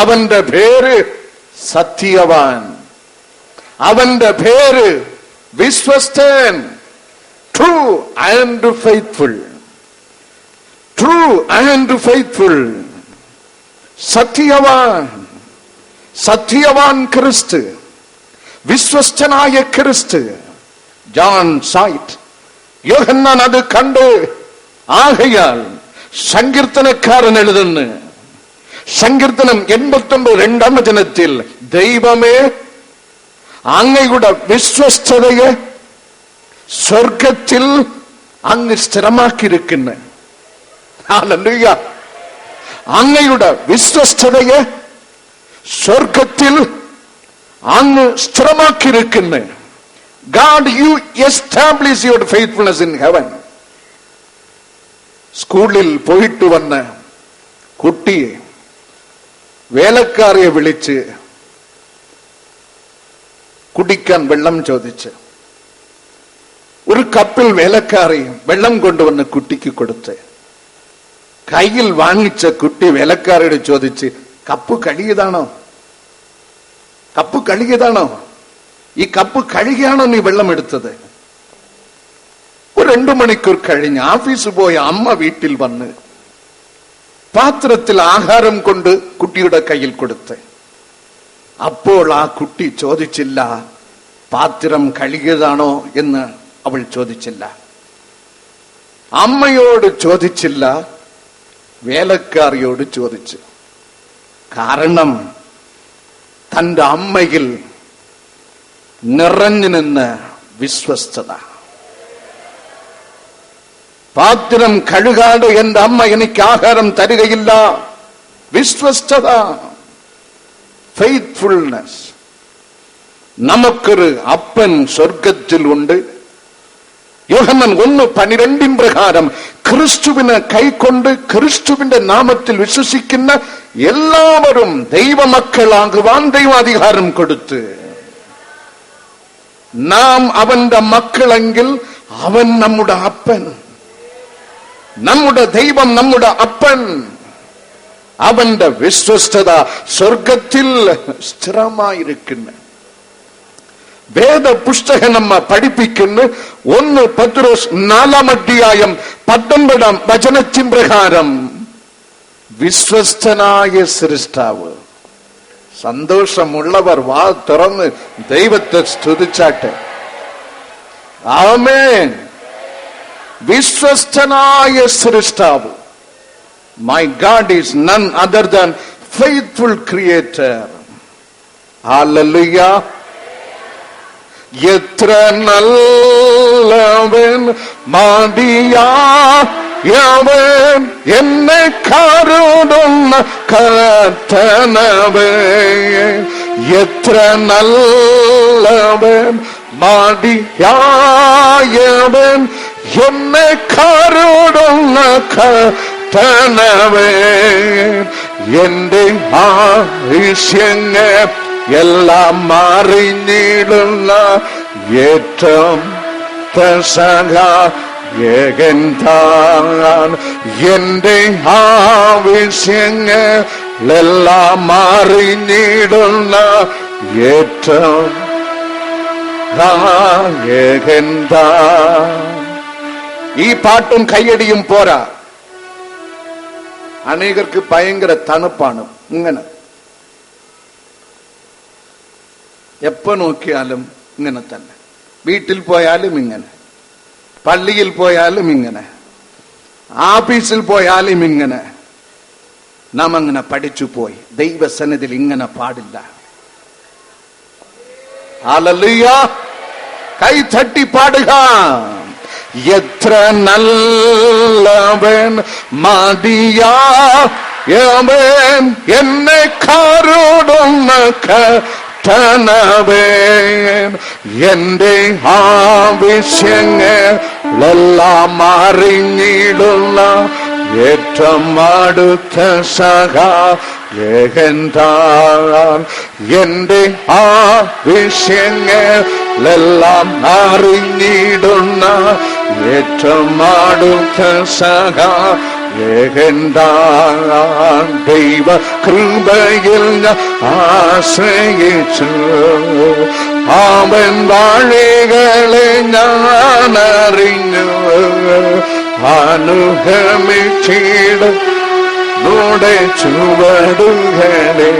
അവന്റെ പേര് സത്യവാൻ, അവന്റെ പേര് വിശ്വസ്തൻ. True and faithful, true and faithful. Satyavan, Satyavan Kristu, വിശ്വസ്തനായ ക്രിസ്തു. ജോൺ സൈറ്റ് യോഹന്നാൻ അത് കണ്ട്. ആകയാൽ സങ്കീർത്തനക്കാരൻ എഴുതുന്നു, സങ്കീർത്തനം 89-2-ാം വചനത്തിൽ, ദൈവമേ അങ്ങയുടെ വിശ്വസ്തതയെ സ്വർഗത്തിൽ അങ്ങ് സ്ഥിരമാക്കിയിരിക്കുന്നു. ഹല്ലേലൂയ. അങ്ങയുടെ വിശ്വസ്തതയെ സ്വർഗത്തിൽ അങ്ങ് സ്ഥിരമാക്കിയിരിക്കുന്നു. God, you establish your faithfulness in heaven. സ്കൂളിൽ പോയിട്ട് വന്ന കുട്ടിയെ വേലക്കാരിയെ വിളിച്ച് കുടിക്കാൻ വെള്ളം ചോദിച്ച് ഒരു കപ്പിൽ വേലക്കാരി വെള്ളം കൊണ്ടുവന്ന് കുട്ടിക്ക് കൊടുത്ത് കയ്യിൽ വാങ്ങിച്ച കുട്ടി വേലക്കാരിയോട് ചോദിച്ച്, കപ്പ് കഴുകിയതാണോ? കപ്പ് കഴുകിയതാണോ? ഈ കപ്പ് കഴുകിയാണോ നീ വെള്ളം എടുത്തത്? ഒരു 2 മണിക്കൂർ കഴിഞ്ഞ് ഓഫീസിൽ പോയ അമ്മ വീട്ടിൽ വന്ന് പാത്രത്തിൽ ആഹാരം കൊണ്ട് കുട്ടിയുടെ കയ്യിൽ കൊടുത്ത്. അപ്പോൾ ആ കുട്ടി ചോദിച്ചില്ല പാത്രം കഴുകിയതാണോ എന്ന് അവൾ ചോദിച്ചില്ല. അമ്മയോട് ചോദിച്ചില്ല, വേലക്കാരിയോട് ചോദിച്ചു. കാരണം തന്റെ അമ്മയിൽ നിറഞ്ഞു നിന്ന് വിശ്വസ്തത. പാത്രം കഴുകാതെ എന്റെ അമ്മ എനിക്ക് ആഹാരം തരികയില്ല. വിശ്വസ്തത, ഫെയ്ത്ത്ഫുൾനെസ്. നമുക്കൊരു അപ്പൻ സ്വർഗത്തിലുണ്ട്. യോഹന്നാൻ 1:12 പ്രകാരം ക്രിസ്തുവിനെ കൈക്കൊണ്ട് ക്രിസ്തുവിന്റെ നാമത്തിൽ വിശ്വസിക്കുന്ന എല്ലാവരും ദൈവമക്കളാകുവാൻ ദൈവാധികാരം കൊടുത്ത്. നാം അവന്റെ മക്കളെങ്കിൽ അവൻ നമ്മുടെ അപ്പൻ, നമ്മുടെ ദൈവം നമ്മുടെ അപ്പൻ. അവന്റെ വിശ്വസ്തത സ്വർഗത്തിൽ സ്ഥിരമായിരിക്കുന്നു. വേദപുസ്തകം നമ്മ പഠിപ്പിക്കുന്നു. 1 പത്രോസ് 4:19 പ്രകാരം വിശ്വസ്തനായ സൃഷ്ടാവ്. സന്തോഷമുള്ളവർ വാ തുറന്ന് ദൈവത്തെ സ്തുതിച്ചാട്ടെ. ആമേൻ. വിശ്വസ്തനായ സൃഷ്ടാവ്. My God is none other than faithful creator. Hallelujah. എത്ര നല്ലവൻ മതിയായവൻ എന്നെ കരുതുന്ന കർത്തനവൻ. എത്ര നല്ലവൻ മതിയായവൻ എന്നെ കരുതുന്ന കർത്തനവൻ. എന്റെ ആവശ്യങ്ങൾ എല്ലാം അറിഞ്ഞിടുന്ന ഏറ്റവും സഹായകൻ. എന്റെ ആവശ്യങ്ങളെല്ലാം അറിഞ്ഞിടുന്ന ഏറ്റവും സഹായകൻ. ഈ പാട്ടും കയ്യടിയും പോരാ. അനേകർക്ക് ഭയങ്കര തണുപ്പാണ്. ഇങ്ങനെ എപ്പോ നോക്കിയാലും ഇങ്ങനെ തന്നെ. വീട്ടിൽ പോയാലും ഇങ്ങനെ, പള്ളിയിൽ പോയാലും ഇങ്ങനെ, ആഫീസിൽ പോയാലും ഇങ്ങനെ. നാം അങ്ങനെ പഠിച്ചു പോയി. ദൈവസന്നിധിയിൽ ഇങ്ങനെ പാടില്ല. ഹല്ലേലൂയ. കൈ തട്ടി പാടുക. എത്ര നല്ലവൻ മതിയായവൻ എന്നെ കരുതുന്ന കർത്തനവൻ. എന്റെ ആവശ്യങ്ങളെല്ലാം അറിഞ്ഞിടുന്ന ഏറ്റവും അടുത്ത സഹായകൻ. എന്റെ ആവശ്യങ്ങളെല്ലാം അറിഞ്ഞിടുന്ന ഏറ്റവും അടുത്ത സഹായകൻ. ദൈവ കൃപയിൽ ആശ്രയിച്ചു അവൻ വഴികളെ ഞാൻ അറിഞ്ഞു. അനുഗമിച്ചിടും നുടെ ചുവടുകളെ.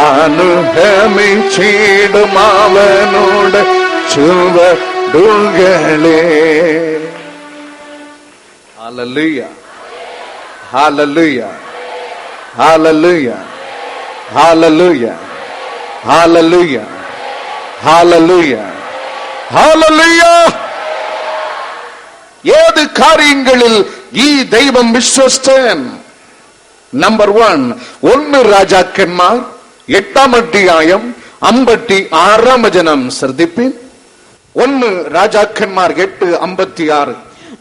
അനുഗമിച്ചിടും അവനോട് ചുവടുകളെ. Hallelujah. Hallelujah. Hallelujah. Hallelujah. Hallelujah. Hallelujah. Hallelujah. ഏത് കാര്യങ്ങളിൽ ഈ ദൈവം വിശ്വസ്തൻ? നമ്പർ 1 രാജാക്കന്മാർ 8:56 ശ്രദ്ധിപ്പിൻ. 1 രാജാക്കന്മാർ 8:56.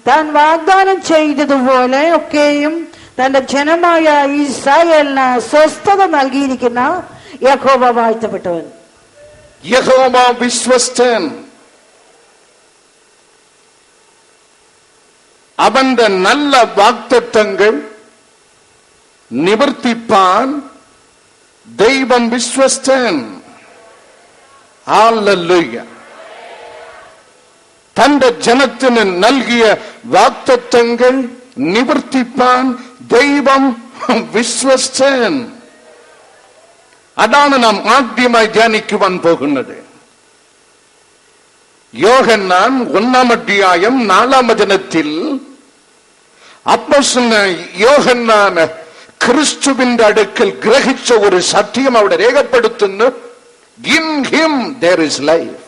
താൻ വാഗ്ദാനം ചെയ്തതുപോലെ ഒക്കെയും തന്റെ ജനമായ ഇസ്രായേലിന് സ്വസ്ഥത നൽകിയിരിക്കുന്ന യഹോവ വാഴ്ത്തപ്പെട്ടവൻ. യഹോവ വിശ്വസ്തൻ. അവന്റെ നല്ല വാഗ്ദത്തങ്ങൾ നിവർത്തിപ്പാൻ ദൈവം വിശ്വസ്തൻ. ഹല്ലേലൂയ. തന്റെ ജനത്തിന് നൽകിയ വാഗ്ദത്തങ്ങൾ നിവർത്തിപ്പാൻ ദൈവം വിശ്വസ്തൻ. അതാണ് നാം ആദ്യമായി ധ്യാനിക്കുവാൻ പോകുന്നത്. യോഹന്നാൻ 1 അധ്യായം 4 വചനത്തിൽ അപ്പോസ്തലനായ യോഹന്നാൻ ക്രിസ്തുവിന്റെ അടുക്കൽ ഗ്രഹിച്ച ഒരു സത്യം അവിടെ രേഖപ്പെടുത്തുന്നു. In him there is life.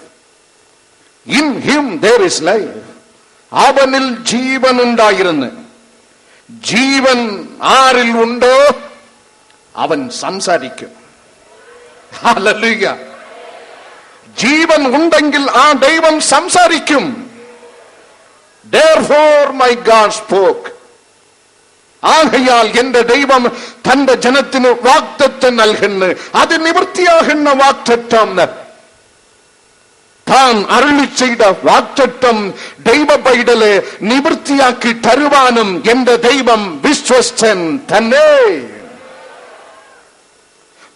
In him there is life. അവനിൽ ജീവൻ ഉണ്ടായിരുന്നു. ജീവൻ ആരിൽ ഉണ്ടോ അവൻ സംസാരിക്കും. ഹല്ലേലൂയ. ജീവൻ ഉണ്ടെങ്കിൽ ആ ദൈവം സംസാരിക്കും. Therefore my God spoke. ആകയാൽ എന്റെ ദൈവം തന്റെ ജനത്തിന് വാഗ്ദത്തം നൽകുന്നു. അത് നിവൃത്തിയാകുന്ന വാഗ്ദത്തം. താൻ അരുളി ചെയ്ത വാഗ്ദത്തം ദൈവ പൈതലെ നിവൃത്തിയാക്കി തരുവാനും എന്റെ ദൈവം വിശ്വസ്തൻ തന്നെ.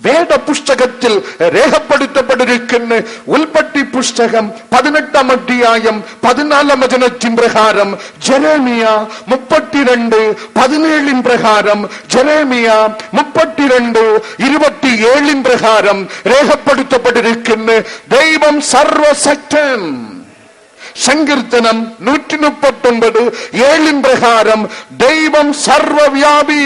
വേദപുസ്തകത്തിൽ രേഖപ്പെടുത്തപ്പെട്ടിരിക്കുന്ന ഉൽപ്പത്തി പുസ്തകം 18 അധ്യായം 14 വചനത്തിൻ പ്രകാരം, ജെറേമിയ 32:17 പ്രകാരം, ജെറേമിയ 32:27 പ്രകാരം രേഖപ്പെടുത്തപ്പെട്ടിരിക്കുന്ന ദൈവം സർവശക്തൻ. സങ്കീർത്തനം 139:7 പ്രകാരം ദൈവം സർവവ്യാപി.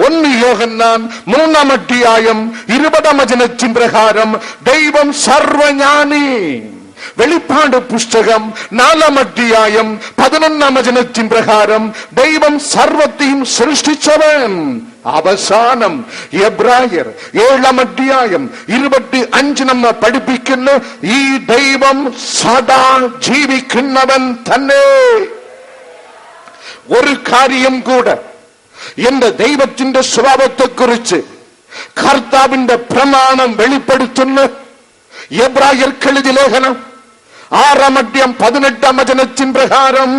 1 യോഹന്നാൻ 3 അധ്യായം 20 വചനത്തിൻ പ്രകാരം ദൈവം സർവജ്ഞാനി. വെളിപ്പാട് പുസ്തകം 4 അധ്യായം 11 വചനത്തിൻ പ്രകാരം ദൈവം സർവത്തെയും സൃഷ്ടിച്ചവൻ. അവസാനം എബ്രായർ 7 അധ്യായം 25 നമ്മെ പഠിപ്പിക്കുന്നു, ഈ ദൈവം സദാ ജീവിക്കുന്നവൻ തന്നെ. ഒരു കാര്യം കൂടെ, എന്റെ ദൈവത്തിന്റെ സ്വഭാവത്തെക്കുറിച്ച് കർത്താവിന്റെ പ്രമാണം വെളിപ്പെടുത്തുന്ന എബ്രായർക്കെഴുതിയ ലേഖനം 6 അധ്യായം 18 വചനത്തിൻ പ്രകാരം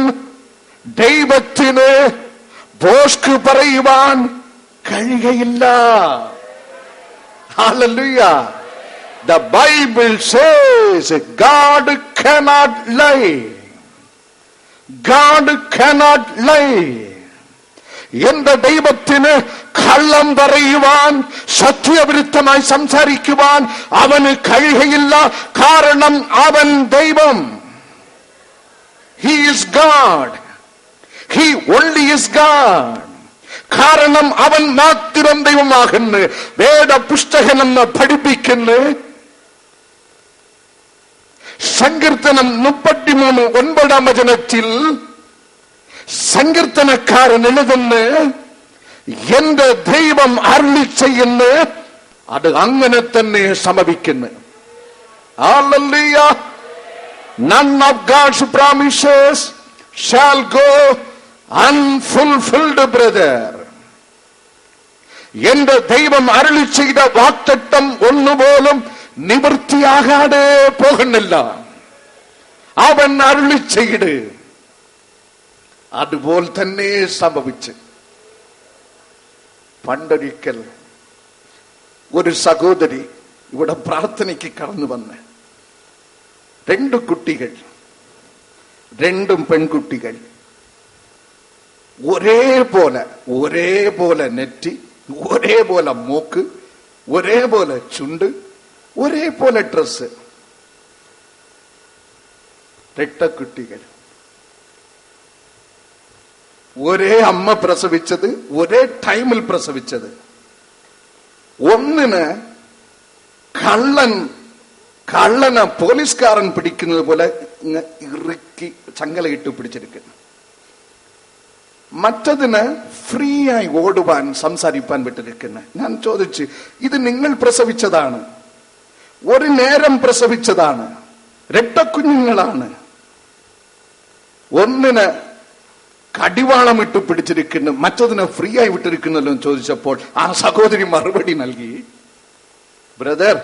ദൈവത്തിന് ഭോഷ്ക് പറയുവാൻ കഴിയുകയില്ല. Hallelujah. The Bible says God cannot lie. God cannot lie. എന്റെ ദൈവത്തിന് കള്ളം പറയുവാൻ, സത്യവിരുദ്ധമായി സംസാരിക്കുവാൻ അവന് കഴിയുകയില്ല. കാരണം അവൻ ദൈവം. He is God. He only is God. കാരണം അവൻ മാത്രം ദൈവമാകുന്നു. വേദപുസ്തകം നമ്മെ പഠിപ്പിക്കുന്നു. സങ്കീർത്തനം 33:9 വചനത്തിൽ സങ്കീർത്തനക്കാരൻ എഴുതുന്നു, എന്റെ ദൈവം അരുളി ചെയ്യുന്നു, അത് അങ്ങനെ തന്നെ സംഭവിക്കുന്നു. Hallelujah. None of God's promises shall go unfulfilled, brother. എന്റെ ദൈവം അരുളി ചെയ്ത വാഗ്ദത്തം ഒന്നുപോലും നിവൃത്തിയാകാതെ പോകുന്നില്ല. അവൻ അരുളി ചെയ്ത് അതുപോലെ തന്നെ സംഭവിച്ചു. പണ്ടൊരിക്കൽ ഒരു സഹോദരി ഇവിടെ പ്രാർത്ഥനയ്ക്ക് കടന്നു വന്ന് 2 കുട്ടികൾ, 2 പെൺകുട്ടികൾ, ഒരേപോലെ നെറ്റി, ഒരേപോലെ മൂക്ക്, ഒരേപോലെ ചുണ്ട്, ഒരേപോലെ ഡ്രസ്. 2 കുട്ടികൾ, ഒരേ അമ്മ പ്രസവിച്ചത്, ഒരേ ടൈമിൽ പ്രസവിച്ചത്. ഒന്നിന് കള്ളനെ പോലീസുകാരൻ പിടിക്കുന്നത് പോലെ ഇറുക്കി ചങ്ങലയിട്ട് പിടിച്ചിരിക്കുന്നു. മറ്റതിന് ഫ്രീ ആയി ഓടുവാൻ, സംസാരിപ്പാൻ വിട്ടിരിക്കുന്നു. ഞാൻ ചോദിച്ചു, ഇത് നിങ്ങൾ പ്രസവിച്ചതാണ്, ഒരു നേരം പ്രസവിച്ചതാണ്, 2 കുഞ്ഞുങ്ങളാണ്. ഒന്നിന് കടിവാളം ഇട്ട് പിടിച്ചിരിക്കുന്നു, മറ്റതിനെ ഫ്രീ ആയി വിട്ടിരിക്കുന്നല്ലോ എന്ന് ചോദിച്ചപ്പോൾ ആ സഹോദരി മറുപടി നൽകി, ബ്രദർ,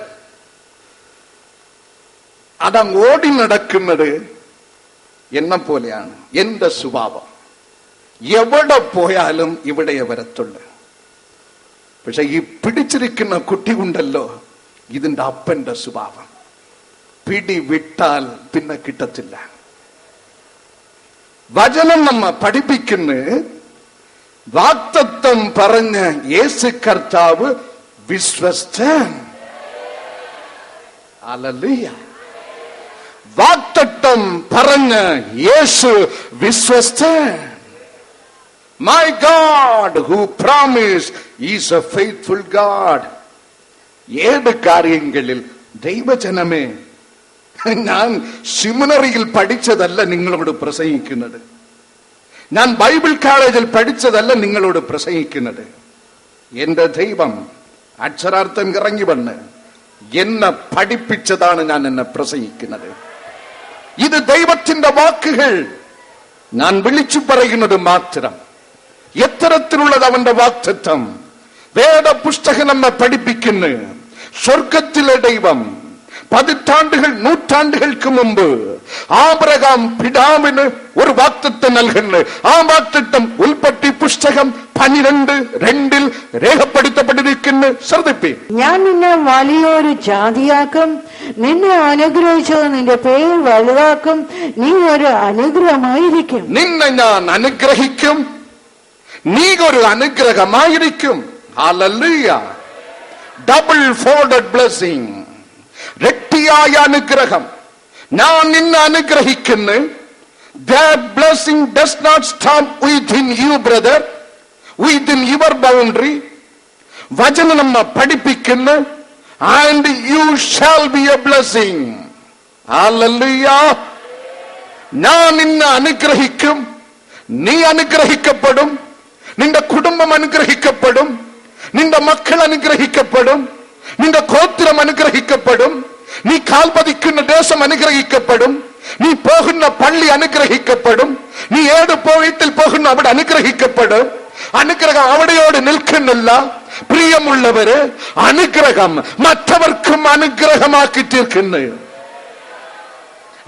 അതങ്ങ് ഓടി നടക്കുന്നത് എന്നെ പോലെയാണ്. എന്റെ സ്വഭാവം എവിടെ പോയാലും ഇവിടെ വരത്തുള്ളു. പക്ഷെ ഈ പിടിച്ചിരിക്കുന്ന കുട്ടി ഉണ്ടല്ലോ, ഇതിന്റെ അപ്പന്റെ സ്വഭാവം. പിടി വിട്ടാൽ പിന്നെ കിട്ടത്തില്ല. വചനം നമ്മ പഠിപ്പിക്കുന്നു, വാഗ്ദത്തം പറഞ്ഞ യേശു കർത്താവ് വിശ്വസ്തൻ. ഹല്ലേലൂയ. വാഗ്ദത്തം പറഞ്ഞ യേശു വിശ്വസ്തൻ. My God who promised is a faithful God. ഏത് കാര്യങ്ങളിൽ ദൈവജനമേ, ഞാൻ സെമിനറിയിൽ പഠിച്ചതല്ല നിങ്ങളോട് പ്രസംഗിക്കുന്നത്, ഞാൻ ബൈബിൾ കോളേജിൽ പഠിച്ചതല്ല നിങ്ങളോട് പ്രസംഗിക്കുന്നത്. എന്റെ ദൈവം അക്ഷരാർത്ഥം ഇറങ്ങി വന്ന് എന്നെ പഠിപ്പിച്ചതാണ് ഞാൻ എന്നെ പ്രസംഗിക്കുന്നത്. ഇത് ദൈവത്തിന്റെ വാക്കുകൾ, ഞാൻ വിളിച്ചു പറയുന്നത് മാത്രം. എത്തരത്തിലുള്ളത് അവന്റെ വാഗ്ദത്തം? വേദപുസ്തകം നമ്മെ പഠിപ്പിക്കുന്നു, സ്വർഗത്തിലെ ദൈവം പതിറ്റാണ്ടുകൾ നൂറ്റാണ്ടുകൾക്ക് മുമ്പ് ആബ്രഹാം പിതാവിന് ഒരു വാഗ്ദത്തം നൽകുന്നു. ആ വാഗ്ദത്തം ഉൽപ്പത്തി പുസ്തകം 12:2 രേഖപ്പെടുത്തപ്പെട്ടിരിക്കുന്നു. ശ്രദ്ധിപ്പി. ഞാൻ നിന്നെ വലിയൊരു ജാതിയാക്കും, നിന്നെ അനുഗ്രഹിച്ചത് നിന്റെ പേര് വലുതാക്കും, നീ ഒരു അനുഗ്രഹമായിരിക്കും. നിന്നെ ഞാൻ അനുഗ്രഹിക്കും, നീ ഒരു അനുഗ്രഹമായിരിക്കും. ഹല്ലേലൂയ. ഡബിൾ ഫോൾഡഡ് ബ്ലെസ്സിംഗ്, രട്ടിയായ അനുഗ്രഹം. ഞാൻ നിന്നെ അനുഗ്രഹിക്കുന്നു. That blessing does not stop within you, brother, within your boundary. വചനം നമ്മെ പഠിപ്പിക്കുന്നു, and you shall be a blessing. Hallelujah. ഞാൻ നിന്നെ അനുഗ്രഹിക്കും, നീ അനുഗ്രഹിക്കപ്പെടും, നിന്റെ കുടുംബം അനുഗ്രഹിക്കപ്പെടും, നിന്റെ മക്കൾ അനുഗ്രഹിക്കപ്പെടും, നിന്റെ ഗോത്രം അനുഗ്രഹിക്കപ്പെടും, നീ കാൽപതിക്കുന്ന ദേശം അനുഗ്രഹിക്കപ്പെടും, നീ പോകുന്ന പള്ളി അനുഗ്രഹിക്കപ്പെടും, നീ ഏത് വീട്ടിൽ പോകുന്ന അവിടെ അനുഗ്രഹിക്കപ്പെടും. അനുഗ്രഹം അവിടെയോട് നിൽക്കുന്നില്ല. പ്രിയമുള്ളവര്, അനുഗ്രഹം മറ്റവർക്കും അനുഗ്രഹമാക്കി തീർക്കുന്നു.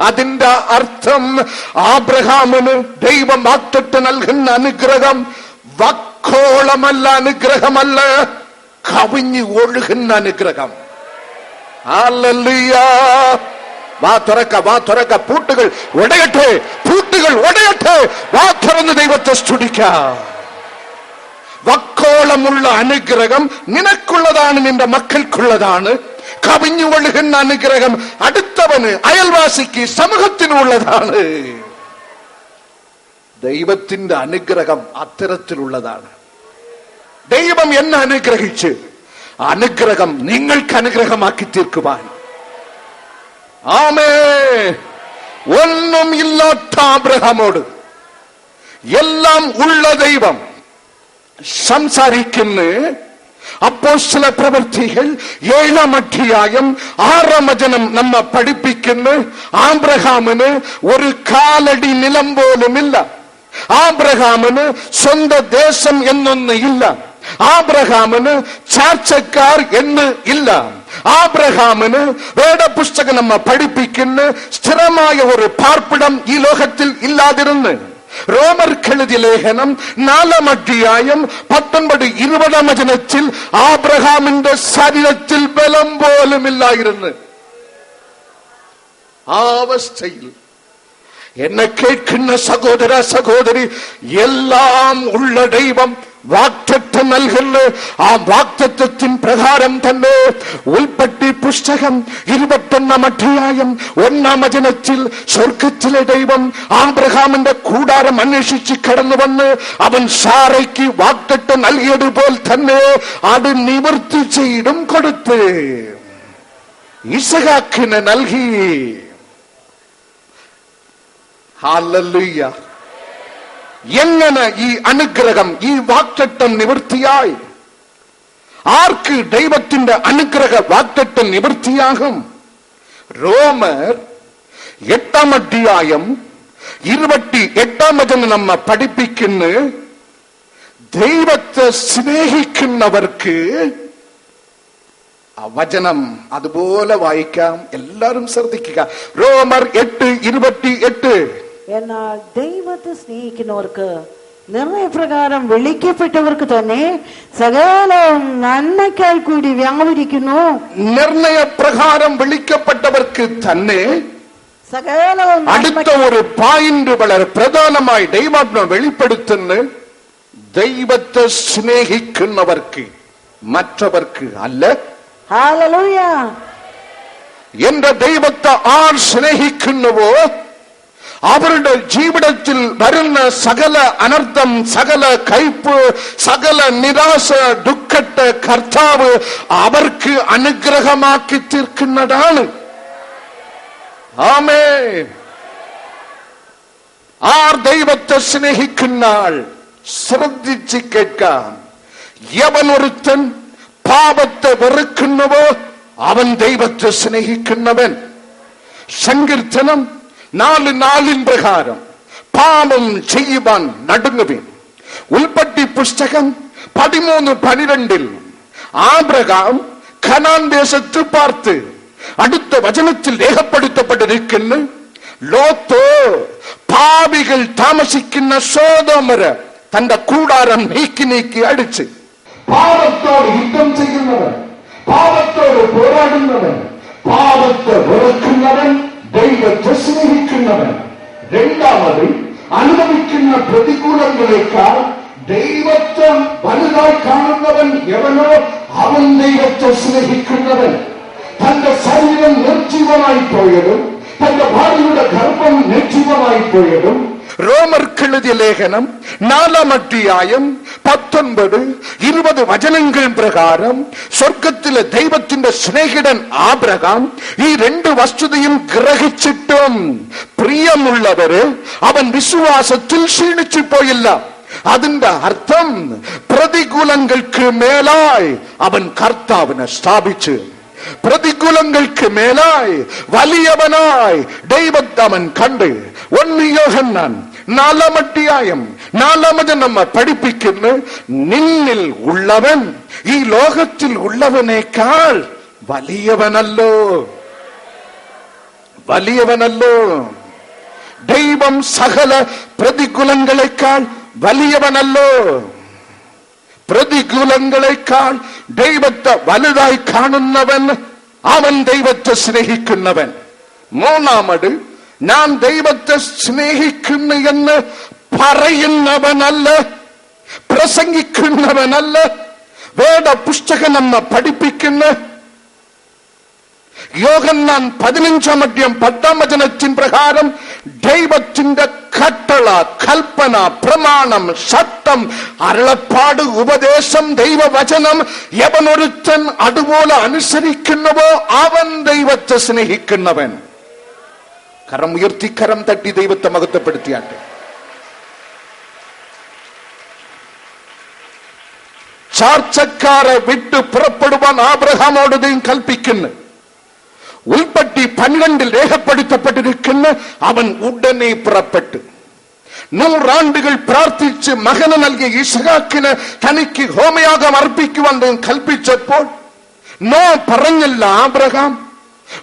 അതിന്റെ അർത്ഥം ആബ്രഹാമിന് ദൈവം വാഗ്ദത്തം നൽകുന്ന അനുഗ്രഹം വക്കോളമല്ല, അനുഗ്രഹമല്ല, കവിഞ്ഞു ഒഴുകുന്ന അനുഗ്രഹം. ഹല്ലേലൂയ. വാ തുറക്ക, പൂട്ടുകൾ ഉടയട്ടെ, പൂട്ടുകൾ ഉടയട്ടെ. വാ തുറന്ന് ദൈവത്തെ സ്തുതിക്കാം. വക്കോളമുള്ള അനുഗ്രഹം നിനക്കുള്ളതാണ്, നിന്റെ മക്കൾക്കുള്ളതാണ്. കവിഞ്ഞു ഒഴുകുന്ന അനുഗ്രഹം അടുത്തവന്, അയൽവാസിക്ക്, സമൂഹത്തിനുള്ളതാണ്. ദൈവത്തിന്റെ അനുഗ്രഹം അത്തരത്തിലുള്ളതാണ്. ദൈവം എന്നെ അനുഗ്രഹിച്ച് അനുഗ്രഹം നിങ്ങൾക്ക് അനുഗ്രഹമാക്കി തീർക്കുവാൻ. ആമേൻ. ഒന്നും ഇല്ലാത്ത ആബ്രഹാമോട് എല്ലാം ഉള്ള ദൈവം സംസാരിക്കുന്നു. അപ്പോസ്തല പ്രവൃത്തികൾ 7-ാം അധ്യായം 6-ാം വചനം നമ്മെ പഠിപ്പിക്കുന്നു, ആബ്രഹാമിന് ഒരു കാലടി നിലം പോലുമില്ല. ആബ്രഹാമിന് സ്വന്തം ദേശം എന്നൊന്ന് ഇല്ല. ആബ്രഹാമിന് ചാർച്ചക്കാർ എന്ന് ഇല്ല. ആബ്രഹാമിന് വേദപുസ്തകം നമ്മെ പഠിപ്പിക്കുന്ന സ്ഥിരമായ ഒരു പാർപ്പിടം ഈ ലോകത്തിൽ ഇല്ലാതിരുന്നു. റോമർക്കെഴുതിയ ലേഖനം 4-ാം അധ്യായം 19-20 വചനത്തിൽ ആബ്രഹാമിന്റെ ശരീരത്തിൽ ബലം പോലുമില്ലായിരുന്നു. ആ അവസ്ഥയിൽ എന്നെ കേൾക്കുന്ന സഹോദര സഹോദരി, എല്ലാം ഉള്ള ദൈവം വാഗ്ദത്തം നൽകുന്നു. ആ വാഗ്ദത്തത്തിൻ പ്രകാരം തന്നെ ഉൽപ്പത്തി പുസ്തകം 21-ാം അധ്യായം 1-ാം വചനത്തിൽ സ്വർഗത്തിലെ ദൈവം ആബ്രഹാമിന്റെ കൂടാരം അന്വേഷിച്ച് കടന്നു വന്ന് അവൻ സാറയ്ക്ക് വാഗ്ദത്തം നൽകിയതുപോലെ തന്നെ അത് നിവൃത്തി ചെയ്തും കൊടുത്ത് ഇസഹാക്കിന് നൽകി. ഹല്ലേലൂയ. എങ്ങനെ ഈ അനുഗ്രഹം, ഈ വാഗ്ദത്തം നിവൃത്തിയായി? ആർക്ക് ദൈവത്തിന്റെ അനുഗ്രഹ വാഗ്ദത്തം നിവൃത്തിയാകും? റോമർ 8-ാം അധ്യായം 28-ാം വചനം നമ്മെ പഠിപ്പിക്കുന്നു, ദൈവത്തെ സ്നേഹിക്കുന്നവർക്ക്. ആ വചനം അതുപോലെ വായിക്കാം, എല്ലാവരും ശ്രദ്ധിക്കുക. റോമർ 8:28. എന്നാൽ ദൈവത്തെ സ്നേഹിക്കുന്നവർക്ക് നിർണയപ്രകാരം വിളിക്കപ്പെട്ടവർക്ക് തന്നെ സകലവും നന്മയ്ക്കായി കൂടി വ്യാപരിക്കുന്നു. നിർണയപ്രകാരം വിളിക്കപ്പെട്ടവർക്ക് തന്നെ സകലവും അടുത്ത ഒരു പോയിന്റ് വളരെ പ്രധാനമായി ദൈവാത്മ വെളിപ്പെടുത്തുന്നു. ദൈവത്തെ സ്നേഹിക്കുന്നവർക്ക്, മറ്റവർക്ക് അല്ല. ഹല്ലേലൂയ. എന്റെ ദൈവത്തെ ആർ സ്നേഹിക്കുന്നുവോ അവരുടെ ജീവിതത്തിൽ വരുന്ന സകല അനർത്ഥം, സകല കയ്പ്, സകല നിരാശ, ദുഃഖത്തെ കർത്താവ് അവർക്ക് അനുഗ്രഹമാക്കി തീർക്കുന്നതാണ്. ആമേൻ. ആർ ദൈവത്തെ സ്നേഹിക്കുന്ന ആൾ ശ്രദ്ധിച്ച് കേൾക്കാം. യവനൊരുത്തൻ പാപത്തെ വെറുക്കുന്നുവോ അവൻ ദൈവത്തെ സ്നേഹിക്കുന്നവൻ. സങ്കീർത്തനം 4:4 പ്രകാരം പാപം ചെയ്യുവാൻ നടുങ്ങുവിൻ. ഉൽപ്പത്തി പുസ്തകം 13:12 ആബ്രഹാം ഖനാൻ ദേശത്ത് പാർത്ത് അടുത്ത വചനത്തിൽ രേഖപ്പെടുത്തപ്പെട്ടിരിക്കുന്നു. ലോത്തോ പാപികൾ താമസിക്കുന്ന സോദോമര തന്റെ കൂടാരം നീക്കി അടിച്ച് പാപത്തോട് യുദ്ധം ചെയ്യുന്നവൻ, പാപത്തോട് പോരാടുന്നവൻ, പാപത്തെ വെറുക്കുന്നവൻ, ദൈവത്തെ സ്നേഹിക്കുന്നവൻ. രണ്ടാമത് അനുഭവിക്കുന്ന പ്രതികൂലങ്ങളേക്കാൾ ദൈവത്തെ വലുതായി കാണുന്നവൻ എവനോ അവൻ ദൈവത്തെ സ്നേഹിക്കുന്നവൻ. തന്റെ ശരീരം നിർജീവമായി പോയതും തന്റെ ഭാര്യയുടെ ഗർഭം നിർജീവമായി പോയതും റോമർക്കെഴുതിയ ലേഖനം 4:19-20 വചനങ്ങൾ പ്രകാരം സ്വർഗത്തിലെ ദൈവത്തിന്റെ സ്നേഹിതൻ ആബ്രഹാം ഈ രണ്ട് വസ്തുതയും ഗ്രഹിച്ചിട്ടും പ്രിയമുള്ളവര് അവൻ വിശ്വാസത്തിൽ ക്ഷീണിച്ചു പോയില്ല. അതിന്റെ അർത്ഥം പ്രതികൂലങ്ങൾക്ക് മേലായി അവൻ കർത്താവിനെ സ്ഥാപിച്ചു. പ്രതികൂലങ്ങൾക്ക് മേലായി വലിയവനായി ദൈവത്തെ അവൻ കണ്ട്. 1 യോഹന്നാൻ 4:4 നമ്മെ പഠിപ്പിക്കുന്നു, നിന്നിൽ ഉള്ളവൻ ഈ ലോകത്തിൽ ഉള്ളവനേക്കാൾ വലിയവനല്ലോ. വലിയവനല്ലോ. ദൈവം സകല പ്രതികൂലങ്ങളെക്കാൾ വലിയവനല്ലോ. പ്രതികൂലങ്ങളെക്കാൾ ദൈവത്തെ വലുതായി കാണുന്നവൻ അവൻ ദൈവത്തെ സ്നേഹിക്കുന്നവൻ. മൂന്നാമത് ഞാൻ ദൈവത്തെ സ്നേഹിക്കുന്നു എന്ന് പറയുന്നവനല്ല, പ്രസംഗിക്കുന്നവനല്ല. വേദപുസ്തകം നമ്മെ പഠിപ്പിക്കുന്ന യോഹന്നാൻ 15:10 പ്രകാരം ദൈവത്തിന്റെ കട്ടള, കൽപ്പന, പ്രമാണം, സത്യം, അരുളപ്പാട്, ഉപദേശം, ദൈവവചനം യവനൊരുത്തൻ അതുപോലെ അനുസരിക്കുന്നുവോ അവൻ ദൈവത്തെ സ്നേഹിക്കുന്നവൻ. കരം ഉയർത്തി കരം തട്ടി ദൈവത്തെ മഹത്വപ്പെടുത്തിയാട്ടെ. ചാർച്ചക്കാരെ വിട്ടു പുറപ്പെടുവാൻ ആബ്രഹാമോട് ദൈവം കൽപ്പിക്കുന്നു. ഉൽപ്പത്തി 12 രേഖപ്പെടുത്തപ്പെട്ടിരിക്കുന്ന അവൻ ഉടനെ പുറപ്പെട്ടു. 100 ആണ്ടുകൾ പ്രാർത്ഥിച്ച് മകന് നൽകിയ ഇസ്ഹാക്കിന് തനിക്ക് ഹോമയാഗം അർപ്പിക്കുവാൻ കൽപ്പിച്ചപ്പോൾ നോ പറഞ്ഞില്ല ആബ്രഹാം.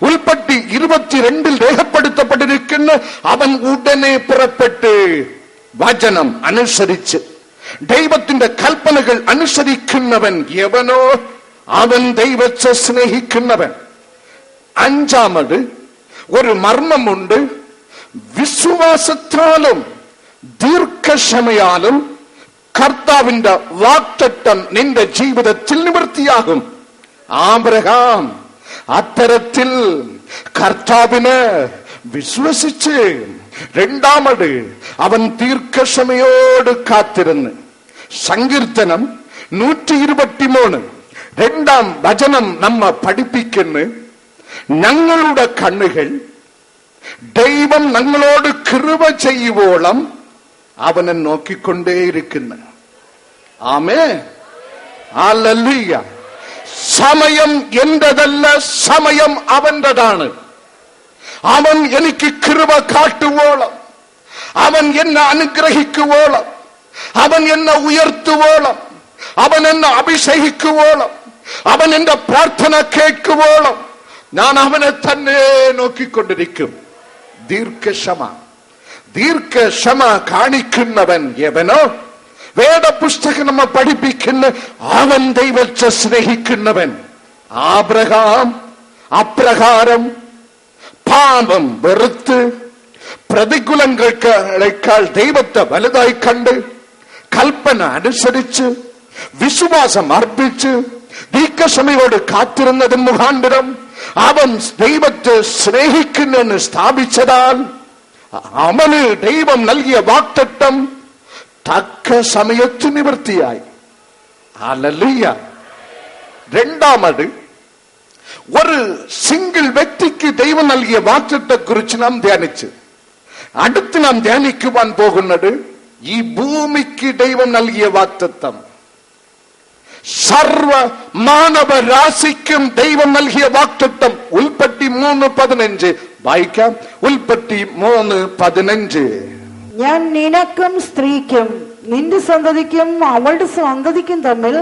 ഉൽപ്പത്തി 22 രേഖപ്പെടുത്തപ്പെട്ടിരിക്കുന്ന അവൻ ഉടനെ പുറപ്പെട്ട് വചനം അനുസരിച്ച് ദൈവത്തിന്റെ കൽപ്പനകൾ അനുസരിക്കുന്നവൻ യവനോ അവൻ ദൈവത്തെ സ്നേഹിക്കുന്നവൻ. അഞ്ചാമത് ഒരു മർമ്മമുണ്ട്. വിശ്വാസത്താലും ദീർഘക്ഷമയാലും കർത്താവിന്റെ വാഗ്ദത്തം നിന്റെ ജീവിതത്തിൽ നിവൃത്തിയാകും. ആബ്രഹാം അത്തരത്തിൽ കർത്താവിനെ വിശ്വസിച്ച് രണ്ടാമത് അവൻ ദീർഘക്ഷമയോട് കാത്തിരുന്ന്. സങ്കീർത്തനം 123 2 വചനം നമ്മെ പഠിപ്പിക്കുന്നു, ഞങ്ങളുടെ കണ്ണുകൾ ദൈവം ഞങ്ങളോട് കൃപ ചെയ്യുവോളം അവനെ നോക്കിക്കൊണ്ടേയിരിക്കുന്നു. ആമേൻ. ഹല്ലേലൂയ. സമയം എന്റേതല്ല, സമയം അവന്റേതാണ്. അവൻ എനിക്ക് കൃപ കാട്ടുവോളം, അവൻ എന്നെ അനുഗ്രഹിക്കുവോളം, അവൻ എന്നെ ഉയർത്തുവോളം, അവൻ എന്നെ അഭിഷേകിക്കുവോളം, അവൻ എന്റെ പ്രാർത്ഥന കേൾക്കുവോളം ഞാൻ അവനെ തന്നെ നോക്കിക്കൊണ്ടിരിക്കും. ദീർഘക്ഷമ കാണിക്കുന്നവൻ യവനോ വേദപുസ്തകം നമ്മെ പഠിപ്പിക്കുന്ന അവൻ ദൈവത്തെ സ്നേഹിക്കുന്നവൻ. ആബ്രഹാം അപ്രകാരം പാപം വെറുത്ത് പ്രതികൂലങ്ങളേക്കാൾ ദൈവത്തെ വലുതായി കണ്ട് കൽപ്പന അനുസരിച്ച് വിശ്വാസം അർപ്പിച്ച് ദീർഘക്ഷമയോട് കാത്തിരുന്നതിന് മുഖാന്തരം അവൻ ദൈവത്തെ സ്നേഹിക്കുന്നെന്ന് സ്ഥാപിച്ചതാൽ അവന് ദൈവം നൽകിയ വാഗ്ദത്തം തക്ക സമയത്ത് നിവൃത്തിയായി. ഹല്ലേലൂയ. രണ്ടാമത്, ഒരു സിംഗിൾ വ്യക്തിക്ക് ദൈവം നൽകിയ വാഗ്ദത്തത്തെ കുറിച്ച് നാം ധ്യാനിച്ചു. അടുത്ത് നാം ധ്യാനിക്കുവാൻ പോകുന്നത് ഈ ഭൂമിക്ക് ദൈവം നൽകിയ വാഗ്ദത്തം. സർവ മാനവരാശിക്കും ദൈവം നൽകിയ വാഗ്ദത്തം. ഉൽപ്പത്തി 3:15 വായിക്കാം. ഉൽപ്പത്തി 3:15. ഞാൻ നിനക്കും സ്ത്രീക്കും നിന്റെ സന്തതിക്കും അവളുടെ സന്തതിക്കും തമ്മിൽ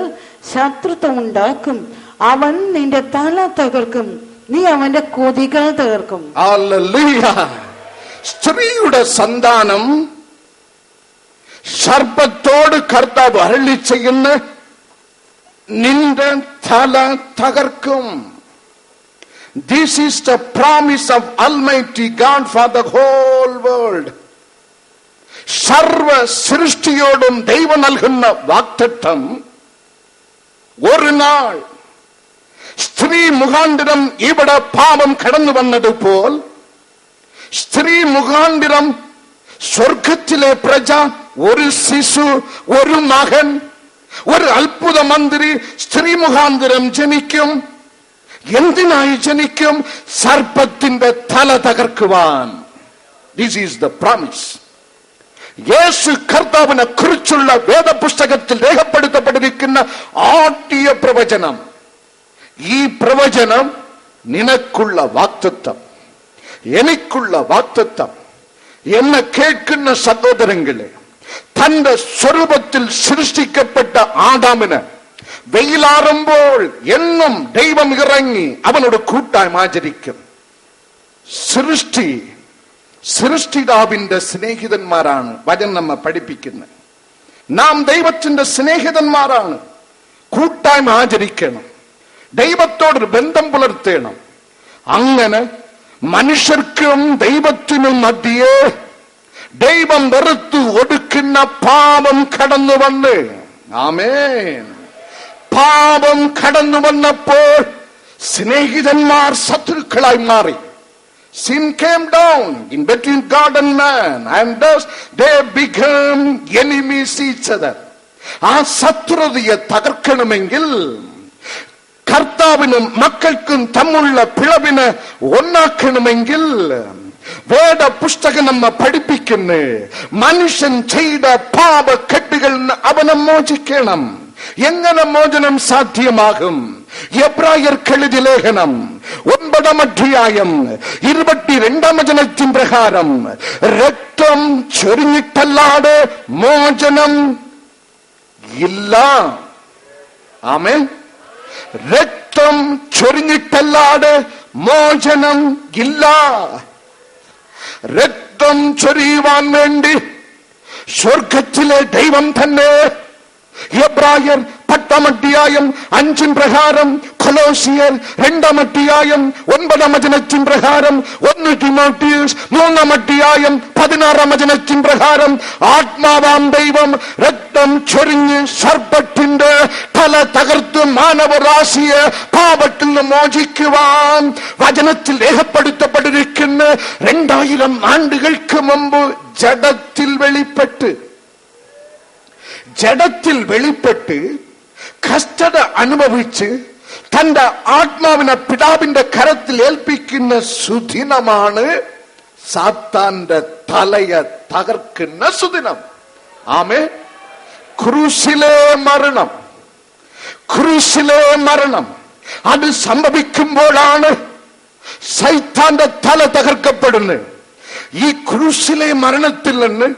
ശത്രുത്വം ഉണ്ടാക്കും. അവൻ നിന്റെ തല തകർക്കും, നീ അവന്റെ കൊതികൾ തകർക്കും. ഹല്ലേലൂയ. സ്ത്രീയുടെ സന്താനം സർപ്പത്തോട് കർത്താവ് അരുളി ചെയ്യുന്ന നിന്റെ തല തകർക്കും. This is the promise of Almighty God for the whole world. സർവ സൃഷ്ടിയോടും ദൈവം നൽകുന്ന വാഗ്ദത്തം. ഒരു നാൾ സ്ത്രീ മുഖാന്തരം ഇവിടെ പാപം കടന്നു വന്നതുപോൽ സ്ത്രീ മുഖാന്തരം സ്വർഗത്തിലെ പ്രജ, ഒരു ശിശു, ഒരു മകൻ, ഒരു അത്ഭുത മന്ത്രി സ്ത്രീ മുഖാന്തരം ജനിക്കും. എന്തിനായി ജനിക്കും? സർപ്പത്തിന്റെ തല തകർക്കുവാൻ. This is the promise. Yeshu കർത്താവിനെ കുറിച്ചുള്ള വേദപുസ്തകത്തിൽ രേഖപ്പെടുത്തപ്പെട്ടിരിക്കുന്ന ആദ്യ പ്രവചനം. ഈ പ്രവചനം നിനക്കുള്ള വാഗ്ദത്തം, എനിക്കുള്ള വാഗ്ദത്തം. എന്നെ കേൾക്കുന്ന സഹോദരങ്ങളെ, തന്റെ സ്വരൂപത്തിൽ സൃഷ്ടിക്കപ്പെട്ട ആദാമിന് വെയിലാറുമ്പോൾ എന്നും ദൈവം ഇറങ്ങി അവനോട് കൂട്ടായ്മ ആചരിക്കും. സൃഷ്ടിതാവിന്റെ സ്നേഹിതന്മാരാണ് വചനം നമ്മെ പഠിപ്പിക്കുന്നത്. നാം ദൈവത്തിന്റെ സ്നേഹിതന്മാരാണ്. കൂട്ടായ്മ ആചരിക്കണം, ദൈവത്തോടൊരു ബന്ധം പുലർത്തണം. അങ്ങനെ മനുഷ്യർക്കും ദൈവത്തിനും മധ്യേ ദൈവം വെറുത്തു ഒടുക്കുന്ന പാപം കടന്നു വന്ന്, ആമേൻ, പാപം കടന്നു വന്നപ്പോൾ സ്നേഹിതന്മാർ ശത്രുക്കളായി മാറി. Sin came down in between God and man, and thus they became enemies each other. ആ ശത്രുതയെ തകർക്കണമെങ്കിൽ, കർത്താവിനും മക്കൾക്കും തമ്മിലുള്ള പിളവിനെ ഒന്നാക്കണമെങ്കിൽ വേദ പുസ്തകം നമ്മെ പഠിപ്പിക്കുന്നു. മനുഷ്യൻ ചെയ്ത പാപക്കെട്ടുകളിൽ നിന്ന് അവനെ മോചിക്കണം. എങ്ങനെ മോചനം സാധ്യമാകും? എബ്രായർക്കെഴുതിയ ലേഖനം 9 അധ്യായം 22 വചനത്തിൻ പ്രകാരം രക്തം ചൊരിഞ്ഞിട്ടല്ലാതെ മോചനം ഇല്ല. ആമേൻ. രക്തം ചൊരിഞ്ഞിട്ടല്ലാതെ മോചനം ഇല്ല. രക്തം ചൊരിയുവാൻ വേണ്ടി സ്വർഗത്തിലെ ദൈവം തന്നെ എബ്രായർ 10 അധ്യായം 5 പ്രകാരം, കൊലോസിയർ 2 അധ്യായം 9 വചനത്തിൻ പ്രകാരം, 1 തിമോത്തിയോസ് 3 അധ്യായം 16 വചനത്തിൻ പ്രകാരം ആത്മാവാം ദൈവം രക്തം ചൊരിഞ്ഞ് സർപ്പത്തിന്റെ തല തകർത്ത് മാനവരാശിയെ പാപത്തിൽ നിന്ന് മോചിക്കുവാൻ വചനത്തിൽ രേഖപ്പെടുത്തപ്പെട്ടിരിക്കുന്ന 2000 ആണ്ടുകൾക്ക് മുമ്പ് ജഡത്തിൽ വെളിപ്പെട്ട് കഷ്ടത അനുഭവിച്ച് തന്റെ ആത്മാവിനെ പിതാവിന്റെ കരത്തിൽ ഏൽപ്പിക്കുന്ന സുദിനമാണ് സാത്താന്റെ തലയെ തകർക്കുന്ന സുദിനം. ആമേ. ക്രൂശിലെ മരണം അത് സംഭവിക്കുമ്പോഴാണ് സൈത്താന്റെ തല തകർക്കപ്പെടുന്നത്. ഈ ക്രൂശിലെ മരണത്തിൽ നിന്ന്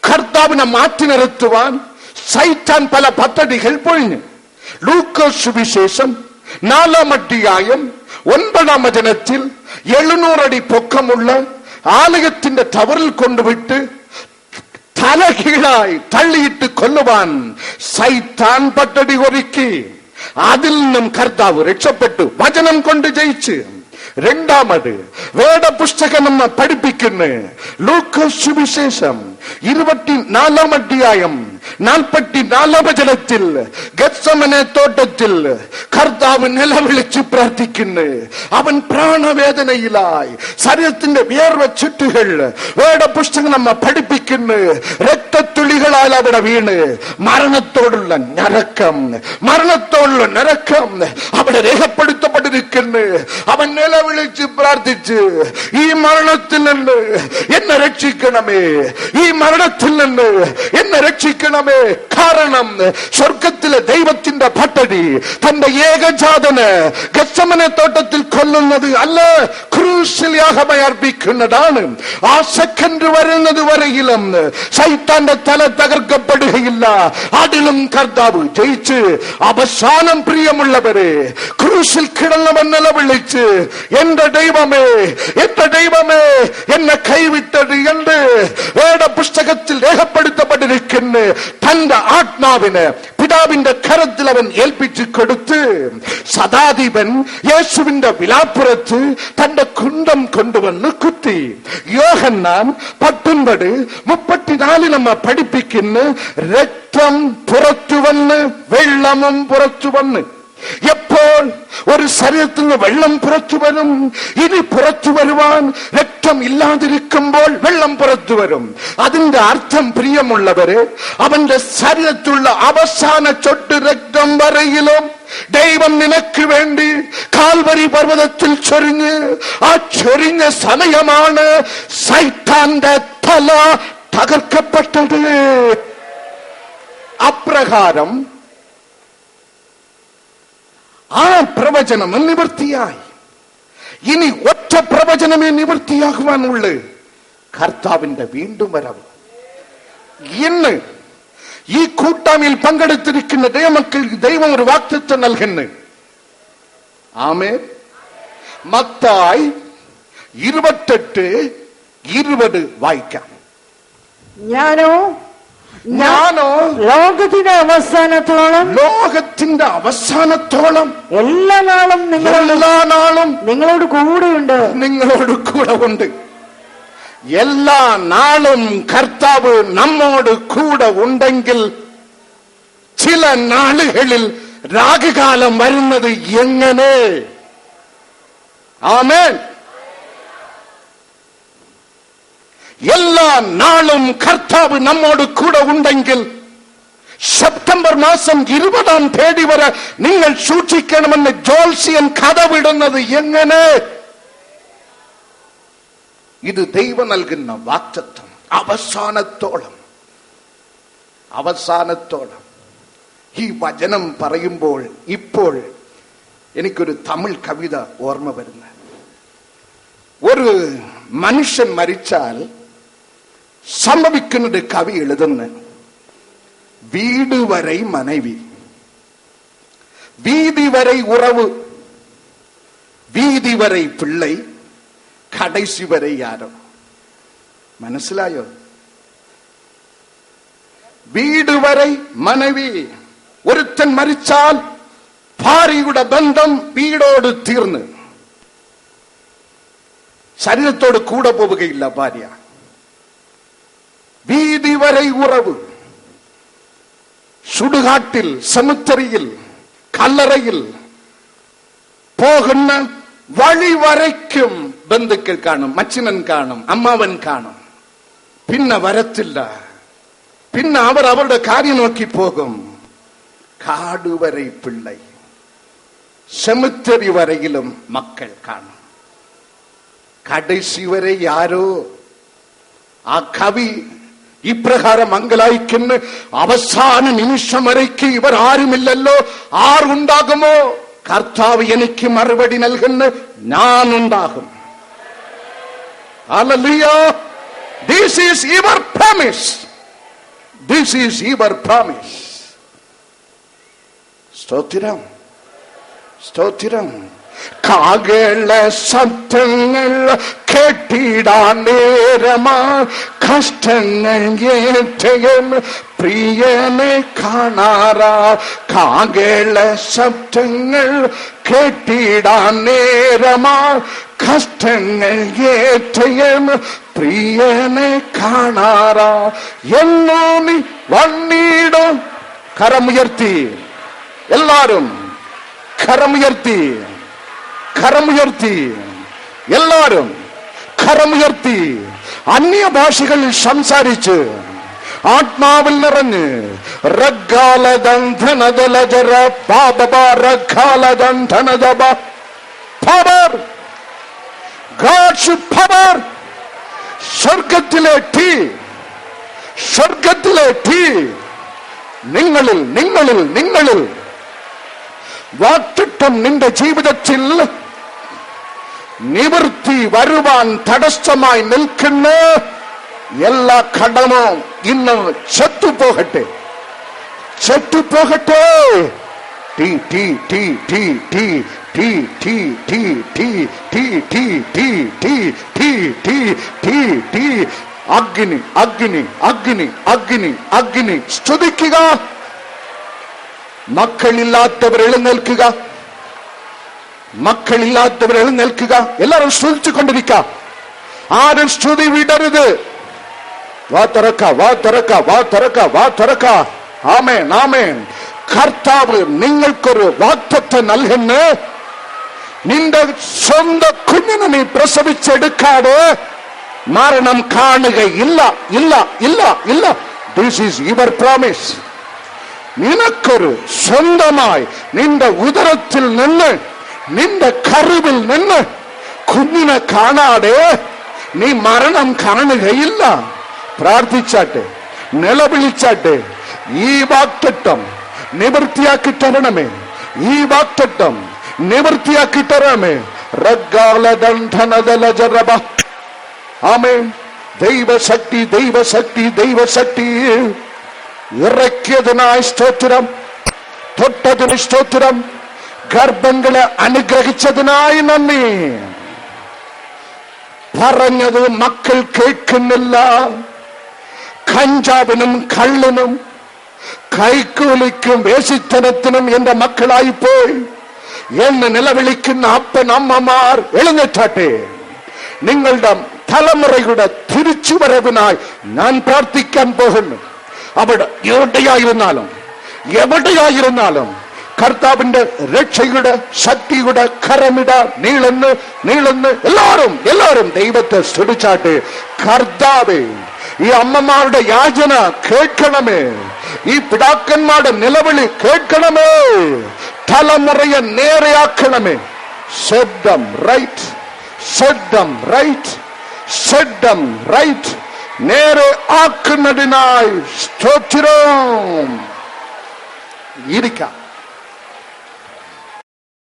കർത്താവിനെ മാറ്റി നിർത്തുവാൻ സൈത്താൻ പല പദ്ധതികൾ പൊഴിഞ്ഞു. ലൂക്കോസ് സുവിശേഷം 4 അധ്യായം 9 വചനത്തിൽ 700 അടി പൊക്കമുള്ള ആലയത്തിന്റെ ടവറിൽ കൊണ്ടുവിട്ട് തലകീഴായി തള്ളിയിട്ട് കൊല്ലുവാൻ സൈത്താൻ പദ്ധതി ഒരുക്കി. അതിൽ നിന്നും കർത്താവ് രക്ഷപ്പെട്ടു, വചനം കൊണ്ട് ജയിച്ച്. രണ്ടാമത് വേദപുസ്തകം നമ്മെ പഠിപ്പിക്കുന്നു. ലൂക്കോസ് സുവിശേഷം 24 അധ്യായം 44 വചനത്തിൽ ഗത്സമനെ തോട്ടത്തിൽ കർത്താവ് നിലവിളിച്ച് പ്രാർത്ഥിക്കുന്നു. അവൻ പ്രാണവേദനയിലായി, ശരീരത്തിന്റെ വിയർവ ചുറ്റുകൾ വേദപുസ്തകം നമ്മെ പഠിപ്പിക്കുന്നു. രക്തത്തുള്ളികളാൽ അവിടെ വീണ് മരണത്തോടുള്ള നരക്കം അവിടെ രേഖപ്പെടുത്തപ്പെട്ടിരിക്കുന്നു. അവൻ നിലവിളിച്ച് പ്രാർത്ഥിച്ച്, ഈ മരണത്തിൽ നിന്ന് എന്നെ രക്ഷിക്കണമേ, ഈ മരണത്തിൽ നിന്ന് എന്നെ രക്ഷിക്കണമേ. കാരണം സ്വർഗത്തിലെ ദൈവത്തിന്റെ പദ്ധതി തന്റെ ഏകജാതന് ഗത്സമനെ തോട്ടത്തിൽ കൊല്ലുന്നത് അല്ല, ക്രൂശിൽ യാഗമായി അർപ്പിക്കുന്നതാണ്. ആ സെക്കൻഡ് വരുന്നത് വരെയിലും ശൈത്താന്റെ തല തകർക്കപ്പെടുകയില്ല. അതിലും കർത്താവ് ജയിച്ച് അവസാനം പ്രിയമുള്ളവരെ ക്രൂശിൽ കിടന്നവൻ നിലവിളിച്ച്, എന്റെ ദൈവമേ, എന്റെ ദൈവമേ, എന്നെ കൈവിട്ടത് എന്ന് വേദപുസ്തകത്തിൽ രേഖപ്പെടുത്തപ്പെട്ടിരിക്കുന്നു. തന്റെ ആത്മാവിന് പിതാവിന്റെ കരത്തിൽ അവൻ ഏൽപ്പിച്ചു കൊടുത്ത് സദാധിപൻ യേശുവിന്റെ വിലാപ്പുറത്ത് തന്റെ കുന്തം കൊണ്ടുവന്ന് കുത്തി. യോഹന്നാൻ 19:34 നമ്മ പഠിപ്പിക്കുന്നു, രക്തം പുറത്തു വന്ന് വെള്ളമും പുറത്തു വന്ന്. എപ്പോൾ ഒരു ശരീരത്തിൽ നിന്ന് വെള്ളം പുറത്തു വരും? ഇനി പുറത്തു വരുവാൻ രക്തം ഇല്ലാതിരിക്കുമ്പോൾ വെള്ളം പുറത്തു വരും. അതിന്റെ അർത്ഥം പ്രിയമുള്ളവരെ, അവന്റെ ശരീരത്തിലുള്ള അവസാന ചൊട്ട് രക്തം വരെയിലും ദൈവം നിനക്ക് വേണ്ടി കാൽവരി പർവ്വതത്തിൽ ചൊരിഞ്ഞ്, ആ ചൊരിഞ്ഞ സമയമാണ് സൈത്താന്റെ തല തകർക്കപ്പെട്ടത്. അപ്രകാരം ആ പ്രവചനം നിവൃത്തിയായി. ഇനി ഒറ്റ പ്രവചനമേ നിവൃത്തിയാകുവാനുള്ളൂ, കർത്താവിന്റെ വീണ്ടും വരവ്. ഇന്ന് ഈ കൂട്ടായ്മയിൽ പങ്കെടുത്തിരിക്കുന്ന ദൈവമക്കൾക്ക് ദൈവം ഒരു വാഗ്ദത്തം നൽകുന്നു. ആമേൻ. മത്തായി 28:20 വായിക്കാം. ഞാനോ ലോകത്തിന്റെ അവസാനത്തോളം എല്ലാ നാളും നിങ്ങളോട് കൂടെ ഉണ്ട്. എല്ലാ നാളും കർത്താവ് നമ്മോട് കൂടെ ഉണ്ടെങ്കിൽ ചില നാളുകളിൽ രാഗകാലം വരുന്നത് എങ്ങനെ? ആമേൻ. എല്ലാ നാളും കർത്താവ് നമ്മോട് കൂടെ ഉണ്ടെങ്കിൽ സെപ്റ്റംബർ മാസം 20-ാം തീയതി വരെ നിങ്ങൾ സൂക്ഷിക്കണമെന്ന് ജോത്സ്യൻ കഥവിടുന്നത് എങ്ങനെ? ഇത് ദൈവം നൽകുന്ന വാഗ്ദത്തം. അവസാനത്തോളം ഈ വചനം പറയുമ്പോൾ ഇപ്പോൾ എനിക്കൊരു തമിഴ് കവിത ഓർമ്മ വരുന്നു. ഒരു മനുഷ്യൻ മരിച്ചാൽ സംഭവിക്കുന്നത് കവി എഴുതുന്നു, വീട് വരെ മனைவி, வீதி வரை உறவு, வீதி வரை பிள்ளை, கடைசி வரை யாரோ. മനസ്സിലായോ? വീട് വരെ മனைவி. ഒരുത്തൻ മരിച്ചാൽ ഭാര്യയുടെ ബന്ധം വീടോട് തീർന്ന്, ശരീരത്തോട് കൂടെ പോവുകയില്ല ഭാര്യ. വീതി വരെ ഉറവ്. സുടുകാട്ടിൽ, സെമിത്തേരിയിൽ, കല്ലറയിൽ പോകുന്ന വഴി വരയ്ക്കും ബന്ധുക്കൾ കാണും, മച്ചിനൻ കാണും, അമ്മാവൻ കാണും. പിന്നെ വരത്തില്ല. പിന്നെ അവർ അവരുടെ കാര്യം നോക്കി പോകും. കാടുവരെ പിള്ളை, സെമിത്തേരി വരെയിലും മക്കൾ കാണും. കടൈസി വരെ യാരോ. ആ കവി ഇപ്രകാരം മംഗലായിക്കുന്നു, അവസാന നിമിഷം വരയ്ക്ക് ഇവർ ആരുമില്ലല്ലോ, ആരുണ്ടാകുമോ? കർത്താവ് എനിക്ക് മറുപടി നൽകുന്നു, ഞാനുണ്ടാകും. Hallelujah. This is your promise. This is your promise. സ്തോത്രം. കാകേള ശബ്ദങ്ങൾ കേട്ടിടാൻ നേരമാ കഷ്ടങ്ങൾ ഏറ്റയും പ്രിയനെ കാണാറാ. കാകേള ശബ്ദങ്ങൾ കേട്ടിടാൻ നേരമാ കഷ്ടങ്ങൾ ഏറ്റയും പ്രിയനെ കാണാറാ. എന്നോ നീ വന്നിടും. കരമുയർത്തി എല്ലാരും, കരമുയർത്തി, കരമുയർത്തി എല്ലാരും, കരമുയർത്തി അന്യഭാഷകളിൽ സംസാരിച്ച് ആത്മാവിൽ നിറഞ്ഞ് സ്വർഗത്തിലെ തീ, സ്വർഗത്തിലെ തീ നിങ്ങളിൽ, നിങ്ങളിൽ, നിങ്ങളിൽ വാക്തത്വം നിന്റെ ജീവിതത്തിൽ നിവൃത്തി വരുവാൻ തടസ്സമായി നിൽക്കുന്ന എല്ലാ ഘടകവും ഇന്ന് ചത്തുപോകട്ടെ, ചത്തുപോകട്ടെ. തീ തീ തീ തീ തീ തീ തീ തീ തീ തീ തീ തീ തീ തീ തീ തീ തീ അഗ്നി, അഗ്നി, അഗ്നി, അഗ്നി, അഗ്നി. സ്തുതിക്കുക. മക്കളില്ലാത്തവർ എഴുന്നേൽക്കുക, മക്കളില്ലാത്തവർ എഴുന്നേൽക്കുക. എല്ലാവരും സ്തുതിച്ചുകൊണ്ടിരിക്കുക. ആരും സ്തുതി വിടരുത്. വാ തുറക്ക, വാ തുറക്ക, വാ തുറക്ക, വാ തുറക്ക. ആമേൻ, ആമേൻ. കർത്താവ് നിങ്ങൾക്കൊരു വാഗ്ദത്തം നൽകുന്നു. നിന്റെ സ്വന്തം കുഞ്ഞിനെ നീ പ്രസവിച്ചെടുക്കാതെ മരണം കാണുകയില്ല. ഇല്ല, ഇല്ല, ഇല്ല. This is your promise. നിനക്കൊരു സ്വന്തമായി നിന്റെ ഉദരത്തിൽ നിന്ന്, നിന്റെ കരുവിൽ നിന്ന് കുഞ്ഞിനെ കാണാതെ നീ മരണം കാണുകയില്ല. പ്രാർത്ഥിച്ചാട്ടെ, നിലവിളിച്ചാട്ടെ. ഈ വാഗ്ദത്തം നിവൃത്തിയാക്കി തരണമേ, ഈ വാഗ്ദത്തം നിവൃത്തിയാക്കി തരണമേ. ആമേൻ. ദൈവശക്തി, ദൈവശക്തി, ദൈവശക്തി ഇറക്കിയതിനായി സ്തോത്രം, തൊട്ടതിന് സ്തോത്രം, ഗർഭങ്ങളെ അനുഗ്രഹിച്ചതിനായി നന്ദി. പറഞ്ഞത് മക്കൾ കേൾക്കുന്നില്ല. കഞ്ചാവിനും കള്ളിനും കൈക്കൂലിക്കും വേശിത്തനത്തിനും എന്റെ മക്കളായി പോയി എന്ന് നിലവിളിക്കുന്ന അപ്പൻ അമ്മമാർ എഴുന്നേറ്റാട്ടെ. നിങ്ങളുടെ തലമുറയുടെ തിരിച്ചുവരവിനായി ഞാൻ പ്രാർത്ഥിക്കാൻ പോകുന്നു. അവിടെ എവിടെയായിരുന്നാലും, എവിടെയായിരുന്നാലും കർത്താവിന്റെ രക്ഷയുടെ ശക്തിയുടെ കരമിട നീളന്ന്, നീളന്ന്. എല്ലാവരും, എല്ലാവരും ദൈവത്തെ സ്തുതിച്ചാട്ടെ. കർത്താവേ, ഈ അമ്മമാരുടെ യാചന കേൾക്കണമേ, ഈ പിതാക്കന്മാരുടെ നിലവിളി കേൾക്കണമേ, തലമുറയെ നേരെയാക്കണമേ. ശബ്ദം റൈറ്റ്, ശബ്ദം റൈറ്റ്, ശബ്ദം റൈറ്റ്. നേരെ ആക്കുന്നതിനായി സ്തോത്രം. ഇരിക്കാം.